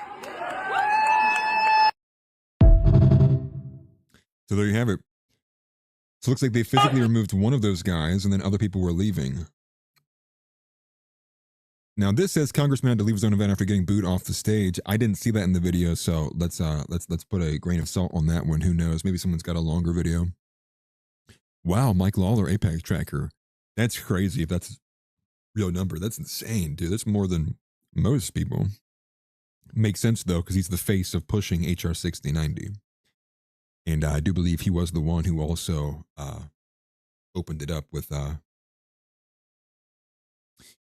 So there you have it. So it looks like they physically removed one of those guys and then other people were leaving. Now this says Congressman had to leave his own event after getting booed off the stage. I didn't see that in the video, so let's put a grain of salt on that one. Who knows? Maybe someone's got a longer video. Wow, Mike Lawler, Apex Tracker. That's crazy if that's a real number. That's insane, dude. That's more than most people. Makes sense though, because he's the face of pushing HR 6090. And I do believe he was the one who also opened it up with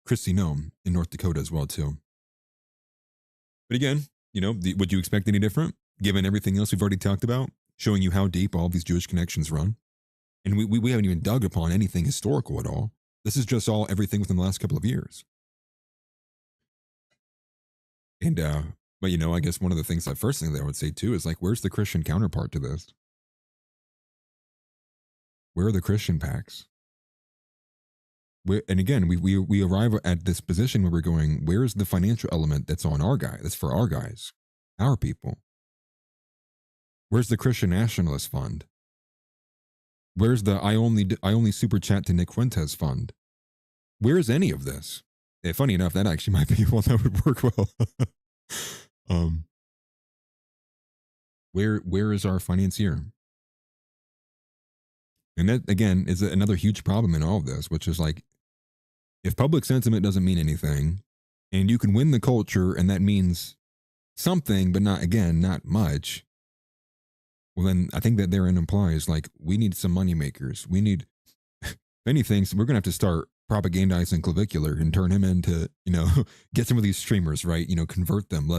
Kristi Noem in North Dakota as well, too. But again, you know, would you expect any different, given everything else we've already talked about, showing you how deep all these Jewish connections run? And we haven't even dug upon anything historical at all. This is just all everything within the last couple of years. And, but, you know, I guess one of the things, the first thing that I would say, too, is like, where's the Christian counterpart to this? Where are the Christian PACs? And again, we arrive at this position where we're going, where's the financial element that's on our guy? That's for our guys, our people. Where's the Christian Nationalist Fund? Where's the I only super chat to Nick Fuentes fund? Where's any of this? Funny enough, that actually might be one that would work well. Where is our financier? And that, again, is another huge problem in all of this, which is like, if public sentiment doesn't mean anything, and you can win the culture, and that means something, but not much, well, then I think that therein implies, like, we need some money makers. We need, if anything, so we're going to have to start propagandizing Clavicular and turn him into, you know, get some of these streamers, right? You know, convert them,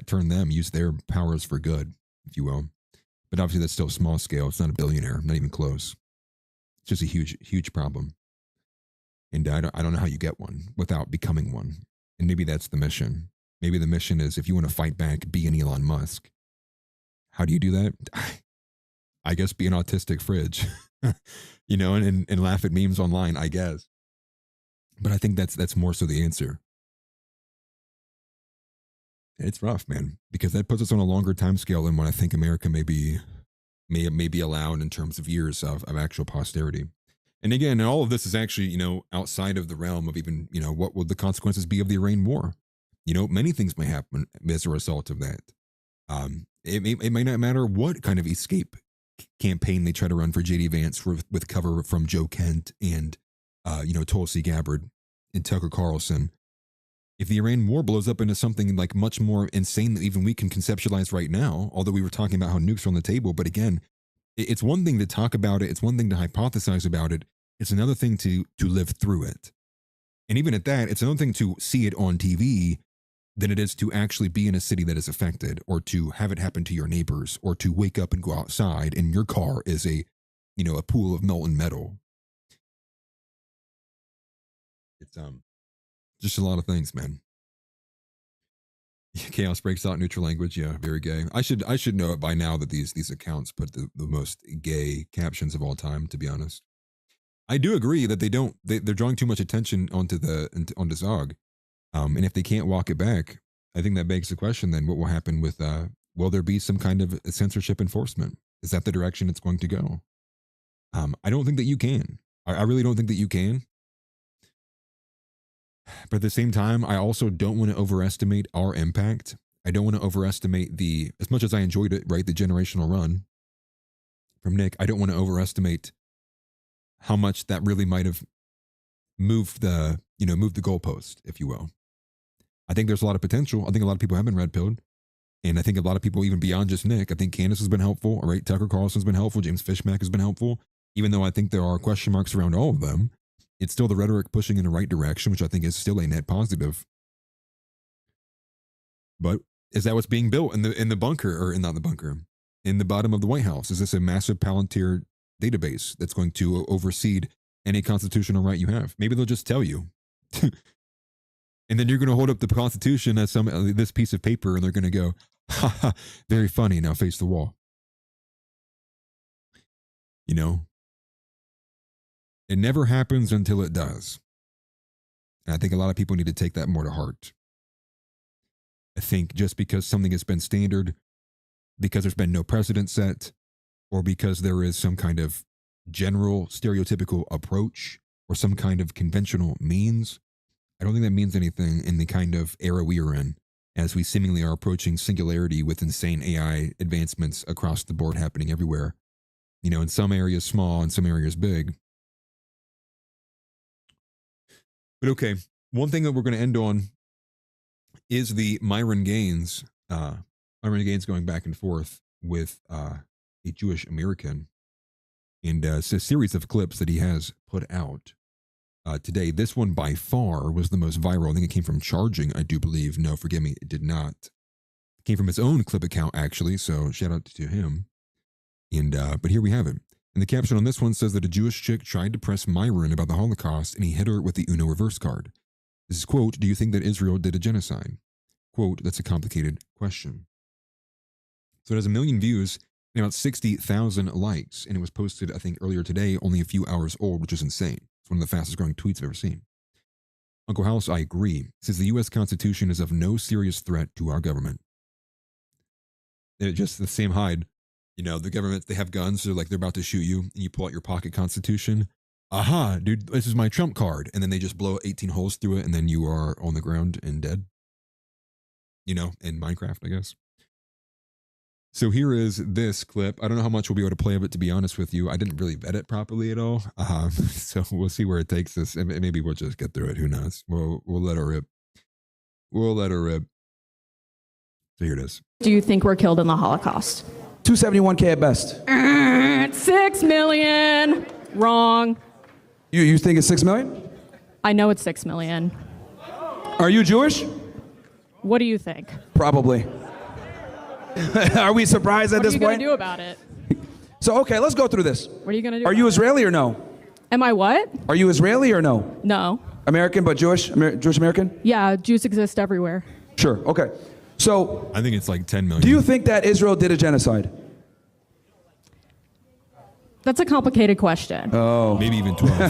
turn them, use their powers for good, if you will. But obviously that's still small scale. It's not a billionaire, not even close. It's just a huge, huge problem. And I don't know how you get one without becoming one. And maybe that's the mission. Maybe the mission is, if you want to fight back, be an Elon Musk. How do you do that? I guess be an autistic fridge, you know, and laugh at memes online, I guess. But I think that's more so the answer. It's rough, man, because that puts us on a longer time scale than what I think America may be allowed in terms of years of actual posterity. And again, all of this is actually, you know, outside of the realm of even, you know, what would the consequences be of the Iran war? You know, many things may happen as a result of that. It may not matter what kind of escape campaign they try to run for J.D. Vance with cover from Joe Kent and, you know, Tulsi Gabbard and Tucker Carlson. If the Iran war blows up into something like much more insane than even we can conceptualize right now, although we were talking about how nukes are on the table, but again, it's one thing to talk about it. It's one thing to hypothesize about it. It's another thing to live through it. And even at that, it's another thing to see it on TV than it is to actually be in a city that is affected, or to have it happen to your neighbors, or to wake up and go outside and your car is a pool of molten metal. It's just a lot of things, man. Chaos breaks out neutral language. Yeah, very gay. I should know it by now that these accounts put the most gay captions of all time, to be honest. I do agree that they're drawing too much attention onto Zog. And if they can't walk it back, I think that begs the question then, what will happen with, will there be some kind of censorship enforcement? Is that the direction it's going to go? I don't think that you can. I really don't think that you can. But at the same time, I also don't want to overestimate our impact. I don't want to overestimate as much as I enjoyed it, right, the generational run from Nick, I don't want to overestimate how much that really might have moved the goalpost, if you will. I think there's a lot of potential. I think a lot of people have been red-pilled. And I think a lot of people, even beyond just Nick, I think Candace has been helpful, right? Tucker Carlson's been helpful. James Fishmack has been helpful. Even though I think there are question marks around all of them, it's still the rhetoric pushing in the right direction, which I think is still a net positive. But is that what's being built in the bunker, or not the bunker, in the bottom of the White House? Is this a massive Palantir database that's going to oversee any constitutional right you have? Maybe they'll just tell you. And then you're going to hold up the Constitution as this piece of paper, and they're going to go, ha ha, very funny, now face the wall. You know? It never happens until it does. And I think a lot of people need to take that more to heart. I think just because something has been standard, because there's been no precedent set, or because there is some kind of general stereotypical approach or some kind of conventional means, I don't think that means anything in the kind of era we are in, as we seemingly are approaching singularity with insane AI advancements across the board happening everywhere. You know, in some areas small, in some areas big. But okay, one thing that we're going to end on is the Myron Gaines going back and forth with a Jewish American, and it's a series of clips that he has put out today. This one by far was the most viral. I think it came from Charging, I do believe. No, forgive me, it did not. It came from his own clip account, actually, so shout out to him. And but here we have it. And the caption on this one says that a Jewish chick tried to press Myron about the Holocaust, and he hit her with the Uno reverse card. This is, quote, "Do you think that Israel did a genocide?" Quote, "That's a complicated question." So it has 1 million views and about 60,000 likes, and it was posted, I think, earlier today, only a few hours old, which is insane. It's one of the fastest growing tweets I've ever seen. Uncle House, I agree. Says the U.S. Constitution is of no serious threat to our government. They're just the same hide. You know, the government, they have guns, so like they're about to shoot you, and you pull out your pocket Constitution. Aha, dude, this is my Trump card. And then they just blow 18 holes through it, and then you are on the ground and dead. You know, in Minecraft, I guess. So here is this clip. I don't know how much we'll be able to play of it, to be honest with you. I didn't really vet it properly at all. So we'll see where it takes us. And maybe we'll just get through it. Who knows? We'll let her rip. We'll let her rip. So here it is. Do you think were killed in the Holocaust? 271K at best. 6 million. Wrong. You think it's 6 million? I know it's 6 million. Are you Jewish? What do you think? Probably. Are we surprised at this point? What are you going to do about it? So, okay, let's go through this. What are you going to do? Are you Israeli or no? Am I what? Are you Israeli or no? No. American, but Jewish? Jewish American? Yeah, Jews exist everywhere. Sure, okay. So I think it's like 10 million. do you think that Israel did a genocide? That's a complicated question. Oh. Maybe even 12.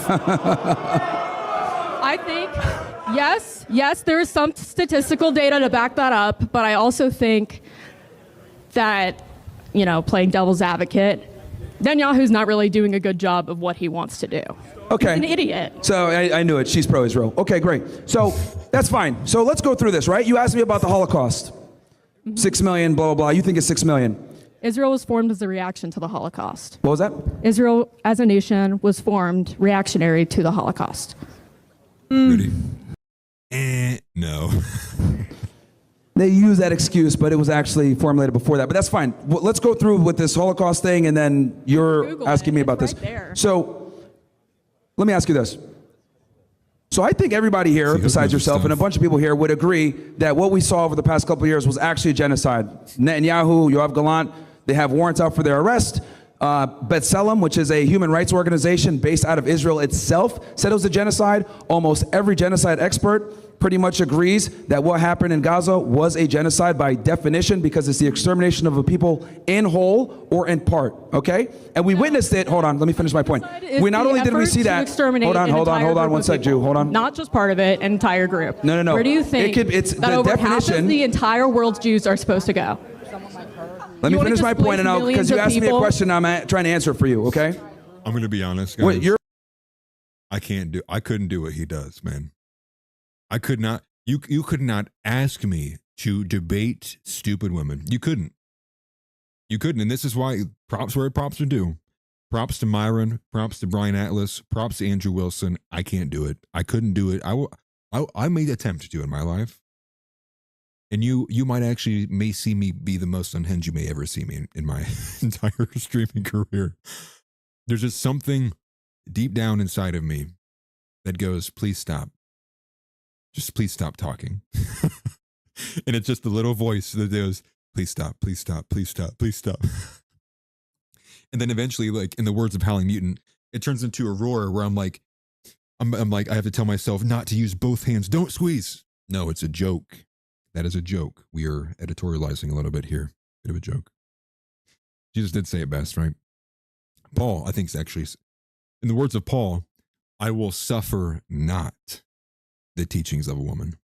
I think, yes, there is some statistical data to back that up, but I also think that, playing devil's advocate, Netanyahu's not really doing a good job of what he wants to do. Okay. He's an idiot. So I knew it. She's pro-Israel. Okay, great. So that's fine. So let's go through this, right? You asked me about the Holocaust. 6 million, blah, blah, blah. You think it's 6 million. Israel was formed as a reaction to the Holocaust. What was that? Israel, as a nation, was formed reactionary to the Holocaust. Really? No. They use that excuse, but it was actually formulated before that. But that's fine. Well, let's go through with this Holocaust thing, and then you're Google asking me it. about It's this. right there. So let me ask you this. So I think everybody here, besides yourself and a bunch of people here, would agree that what we saw over the past couple of years was actually a genocide. Netanyahu, Yoav Gallant, they have warrants out for their arrest. B'Tselem, which is a human rights organization based out of Israel itself, said it was a genocide. Almost every genocide expert pretty much agrees that what happened in Gaza was a genocide by definition, because it's the extermination of a people in whole or in part, okay? And we witnessed it. Hold on, let me finish my point. We not only did we see that. Hold on, one sec, Jew, hold on. Not just part of it, an entire group. No. Where do you think it's that the over half definition. of the entire world's Jews are supposed to go? Let me finish my point, and because you asked me a people? question, I'm trying to answer it for you, okay? I'm going to be honest, guys. Wait, I couldn't do what he does, man. I could not. You could not ask me to debate stupid women. You couldn't. And this is why props where props are due. Props to Myron, props to Brian Atlas, props to Andrew Wilson. I can't do it. I couldn't do it. I made an attempt to do it in my life. And you might actually may see me be the most unhinged you may ever see me in my entire streaming career. There's just something deep down inside of me that goes, please stop. Just please stop talking. And it's just the little voice that goes, please stop, please stop, please stop, please stop. And then eventually, like in the words of Howling Mutant, it turns into a roar where I'm like, I have to tell myself not to use both hands. Don't squeeze. No, it's a joke. That is a joke. We are editorializing a little bit here. Bit of a joke. Jesus did say it best, right? Paul, I think, is actually, in the words of Paul, I will suffer not the teachings of a woman.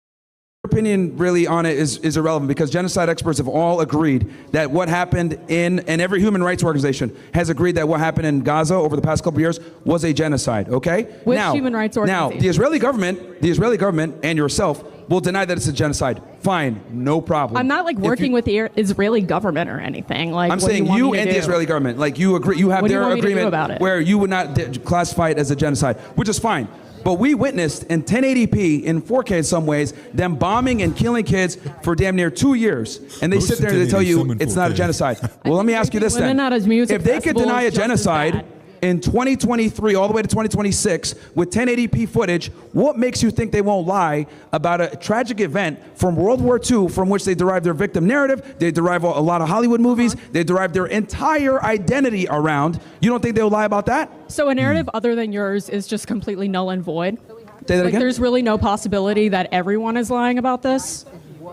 Your opinion really on it is irrelevant, because genocide experts have all agreed that what happened and every human rights organization has agreed that what happened in Gaza over the past couple of years was a genocide, okay? Which human rights organization? Now, the Israeli government and yourself will deny that it's a genocide. Fine, no problem. I'm not working with the Israeli government or anything. I'm saying you and the Israeli government, you agree, you have their agreement where you would not classify it as a genocide, which is fine. But we witnessed in 1080p, in 4K in some ways, them bombing and killing kids for damn near 2 years. And they sit there and they tell you it's not a genocide. Well, let me ask you this then. If they could deny a genocide in 2023 all the way to 2026 with 1080p footage, what makes you think they won't lie about a tragic event from World War II from which they derive their victim narrative, they derive a lot of Hollywood movies, they derive their entire identity around? You don't think they'll lie about that? So a narrative other than yours is just completely null and void? Say that again? There's really no possibility that everyone is lying about this?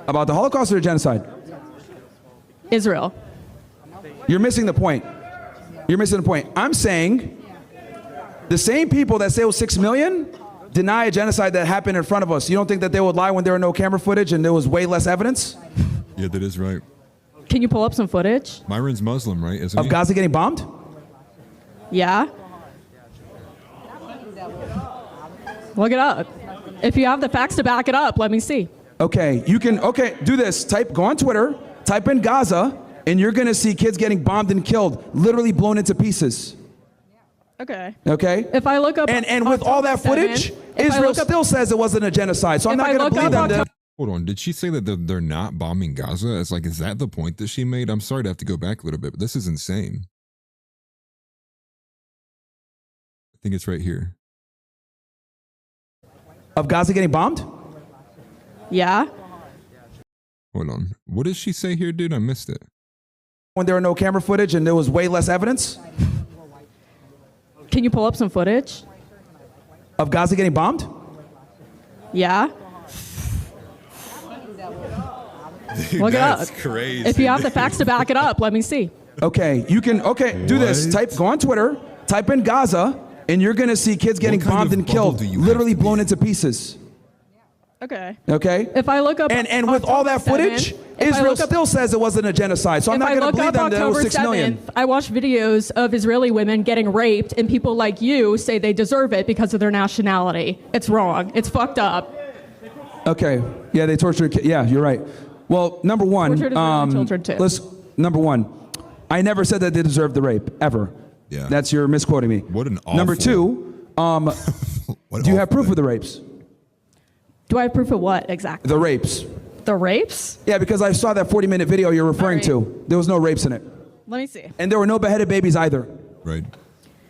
About the Holocaust or the genocide? Israel. You're missing the point. You're missing the point. I'm saying the same people that say it was 6 million deny a genocide that happened in front of us. You don't think that they would lie when there were no camera footage and there was way less evidence? Yeah, that is right. Can you pull up some footage? Myron's Muslim, right? Isn't of he? Gaza getting bombed? Yeah. Look it up. If you have the facts to back it up, let me see. Okay, you can, do this. Go on Twitter, type in Gaza, and you're going to see kids getting bombed and killed, literally blown into pieces. Okay. Okay? If I look up... And with all that footage, Israel still says it wasn't a genocide, so I'm not going to believe them. Hold on, did she say that they're not bombing Gaza? It's like, is that the point that she made? I'm sorry to have to go back a little bit, but this is insane. I think it's right here. Of Gaza getting bombed? Yeah. Hold on. What did she say here, dude? I missed it. When there were no camera footage and there was way less evidence? Can you pull up some footage? Of Gaza getting bombed? Yeah. Dude, Look it up. that's crazy. If you have the facts to back it up, let me see. Okay, you can. Okay, do this. Go on Twitter. Type in Gaza, and you're gonna see kids getting bombed and killed, literally blown into pieces. Okay. Okay. If I look up and with all that footage, Israel still says it wasn't a genocide. So I'm not going to believe them that it was 6 million. I watched videos of Israeli women getting raped, and people like you say they deserve it because of their nationality. It's wrong. It's fucked up. Okay. Yeah, they tortured kids. Yeah, you're right. Well, number one, children too. Number one, I never said that they deserved the rape ever. Yeah. That's you're misquoting me. What an awful. Number two, do you have proof of the rapes? Do I have proof of what exactly? The rapes. The rapes? Yeah, because I saw that 40-minute video you're referring to. There was no rapes in it. Let me see. And there were no beheaded babies either. Right.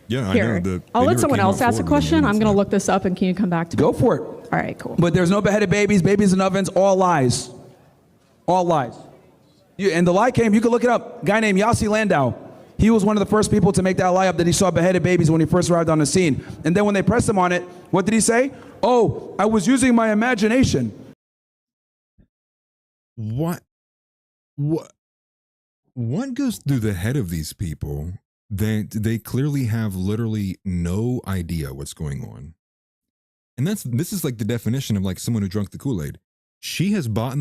Yeah, Here. I know. I'll let someone else ask a question. I'm going to look this up, and can you come back to me? Go for it. All right, cool. But there's no beheaded babies in ovens, all lies. All lies. And the lie came, you can look it up, a guy named Yossi Landau. He was one of the first people to make that lie up that he saw beheaded babies when he first arrived on the scene. And then when they pressed him on it, what did he say? Oh, I was using my imagination. What goes through the head of these people that they clearly have literally no idea what's going on? And this is like the definition of like someone who drunk the Kool-Aid. She's bought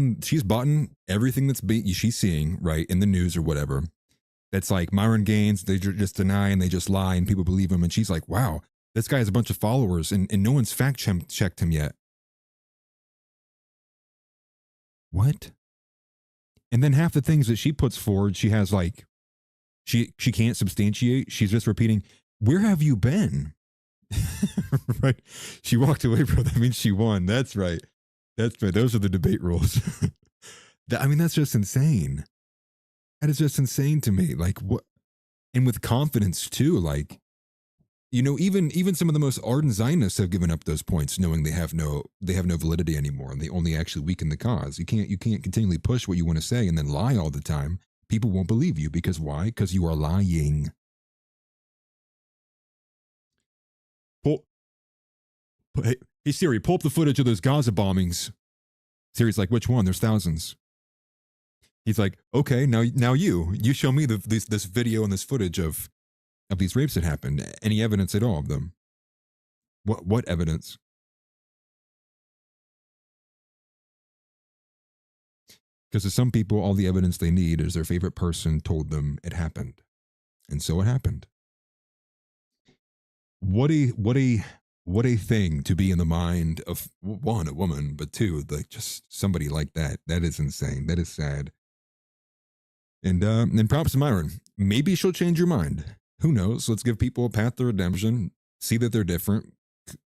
everything she's seeing, right, in the news or whatever. That's like Myron Gaines, they just deny and they just lie and people believe him. And she's like, wow, this guy has a bunch of followers and no one's fact-checked him yet. What? And then half the things that she puts forward, she has like, she can't substantiate. She's just repeating, where have you been? Right? She walked away, bro. That means she won. That's right. That's right. Those are the debate rules. That's just insane. That is just insane to me. Like what? And with confidence too. Like, even some of the most ardent Zionists have given up those points, knowing they have no validity anymore, and they only actually weaken the cause. You can't continually push what you want to say and then lie all the time. People won't believe you because why? Because you are lying. Hey Siri, pull up the footage of those Gaza bombings. Siri's like, which one? There's thousands. He's like, okay, now you show me this video and this footage of these rapes that happened. Any evidence at all of them? What evidence? Because to some people, all the evidence they need is their favorite person told them it happened, and so it happened. What a thing to be in the mind of one, a woman, but two, like just somebody like that. That is insane. That is sad. And props to Myron. Maybe she'll change your mind. Who knows? Let's give people a path to redemption. See that they're different.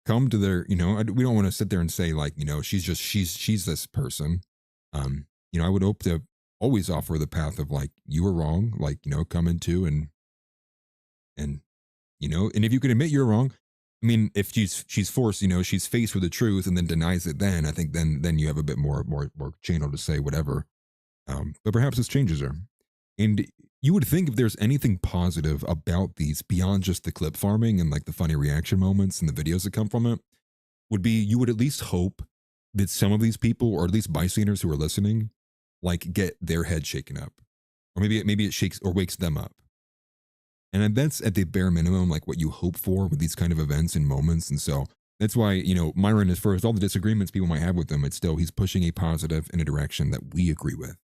Come to their, we don't want to sit there and say like, she's this person. I would hope to always offer the path of like, you were wrong, like, come into and if you can admit you're wrong, if she's forced, she's faced with the truth and then denies it, then I think then you have a bit more channel to say whatever. But perhaps this changes her. And you would think if there's anything positive about these beyond just the clip farming and like the funny reaction moments and the videos that come from it, would be you would at least hope that some of these people, or at least bystanders who are listening, like get their head shaken up, or maybe it shakes or wakes them up. And that's at the bare minimum, like what you hope for with these kind of events and moments. And so that's why, Myron is first, all the disagreements people might have with him, it's still, he's pushing a positive in a direction that we agree with.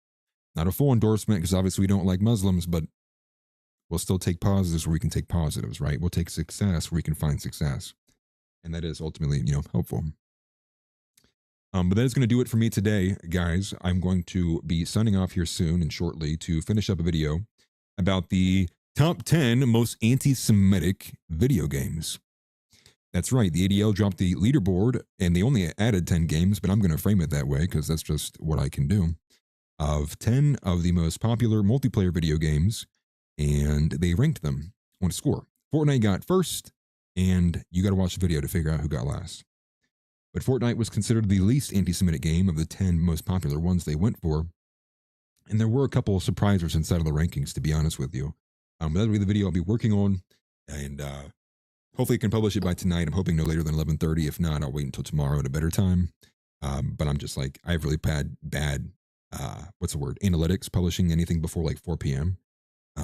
Not a full endorsement, because obviously we don't like Muslims, but we'll still take positives where we can take positives, right? We'll take success where we can find success. And that is ultimately, helpful. But that is going to do it for me today, guys. I'm going to be signing off here soon and shortly to finish up a video about the top 10 most anti-Semitic video games. That's right. The ADL dropped the leaderboard and they only added 10 games, but I'm going to frame it that way because that's just what I can do. Of 10 of the most popular multiplayer video games, and they ranked them on a score. Fortnite got first, and you got to watch the video to figure out who got last. But Fortnite was considered the least anti-Semitic game of the 10 most popular ones they went for. And there were a couple of surprisers inside of the rankings, to be honest with you. But that'll be the video I'll be working on, and hopefully I can publish it by tonight. I'm hoping no later than 11:30. If not, I'll wait until tomorrow at a better time. But I'm just like, I have really bad analytics, publishing anything before like 4 p.m.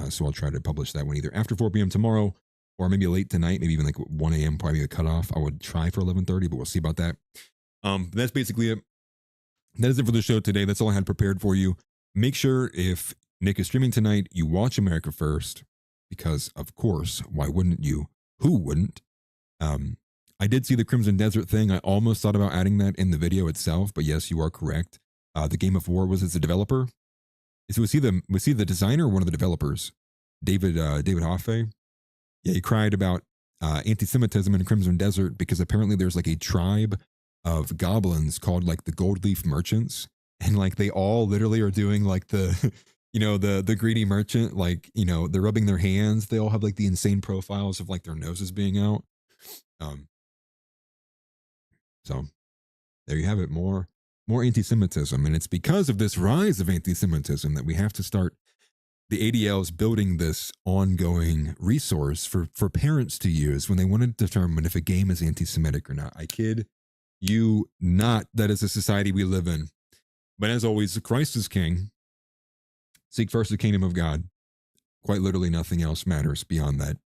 So I'll try to publish that one either after 4 p.m. tomorrow or maybe late tonight, maybe even like 1 a.m. probably the cutoff. I would try for 11:30, but we'll see about that. That's basically it. That is it for the show today. That's all I had prepared for you. Make sure if Nick is streaming tonight, you watch America First, because of course, why wouldn't you? Who wouldn't? I did see the Crimson Desert thing. I almost thought about adding that in the video itself, but yes, you are correct. The Game of War was as a developer. Was he the designer or one of the developers? David Hoffe. Yeah, he cried about anti-Semitism in Crimson Desert because apparently there's like a tribe of goblins called like the Gold Leaf Merchants, and like they all literally are doing like the the greedy merchant, like, they're rubbing their hands. They all have like the insane profiles of like their noses being out. So there you have it. More anti-Semitism, and it's because of this rise of anti-Semitism that we have to start the ADLs building this ongoing resource for parents to use when they want to determine if a game is anti-Semitic or not. I kid you not. That is a society we live in. But as always, Christ is king. Seek first the kingdom of God. Quite literally nothing else matters beyond that.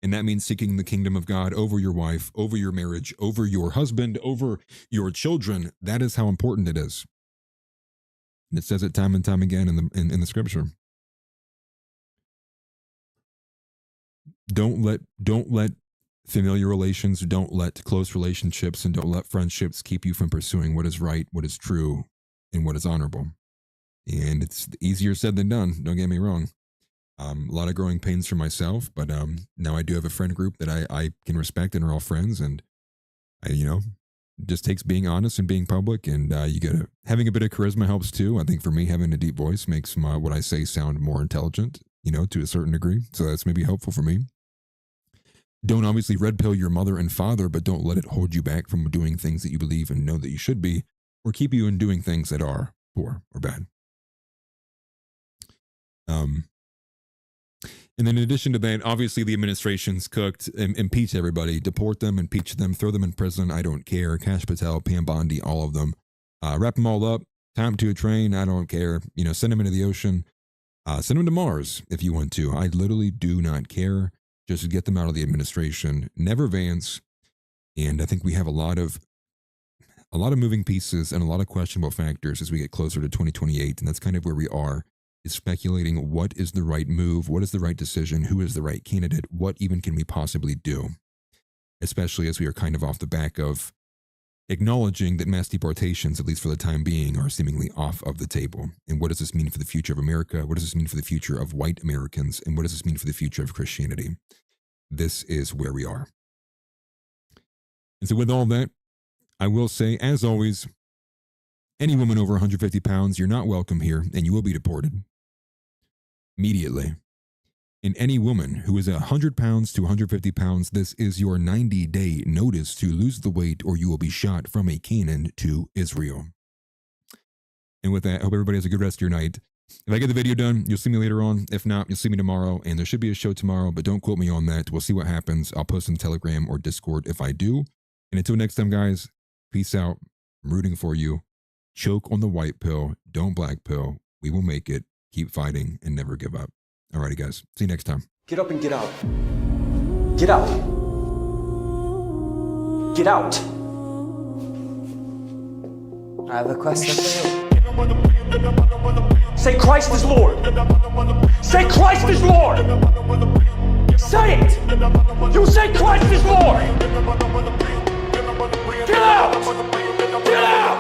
And that means seeking the kingdom of God over your wife, over your marriage, over your husband, over your children. That is how important it is. And it says it time and time again in the scripture. Don't let familiar relations, don't let close relationships, and don't let friendships keep you from pursuing what is right, what is true, and what is honorable. And it's easier said than done. Don't get me wrong. A lot of growing pains for myself, but now I do have a friend group that I can respect and are all friends, and it just takes being honest and being public, and having a bit of charisma helps too. I think for me, having a deep voice makes what I say sound more intelligent, to a certain degree. So that's maybe helpful for me. Don't obviously red pill your mother and father, but don't let it hold you back from doing things that you believe and know that you should be, or keep you in doing things that are poor or bad. And then in addition to that, obviously the administration's cooked. Impeach everybody, deport them, impeach them, throw them in prison. I don't care. Kash Patel, Pam Bondi, all of them. Wrap them all up, tie them to a train. I don't care. Send them into the ocean. Send them to Mars if you want to. I literally do not care. Just to get them out of the administration. Never Vance. And I think we have a lot of moving pieces and a lot of questionable factors as we get closer to 2028. And that's kind of where we are. Is speculating what is the right move, what is the right decision, who is the right candidate, what even can we possibly do, especially as we are kind of off the back of acknowledging that mass deportations, at least for the time being, are seemingly off of the table. And what does this mean for the future of America? What does this mean for the future of white Americans? And what does this mean for the future of Christianity? This is where we are. And so with all that, I will say, as always, any woman over 150 pounds, you're not welcome here, and you will be deported immediately. And any woman who is 100 pounds to 150 pounds, this is your 90-day notice to lose the weight, or you will be shot from a cannon to Israel. And with that, I hope everybody has a good rest of your night. If I get the video done, you'll see me later on. If not, you'll see me tomorrow, and there should be a show tomorrow, but don't quote me on that. We'll see what happens. I'll post in Telegram or Discord if I do. And until next time, guys, peace out. I'm rooting for you. Choke on the white pill. Don't black pill. We will make it. Keep fighting and never give up. Alrighty, guys. See you next time. Get up and get out. Get out. Get out. I have a question for you. Say Christ is Lord. Say Christ is Lord. Say it. You say Christ is Lord. Get out. Get out.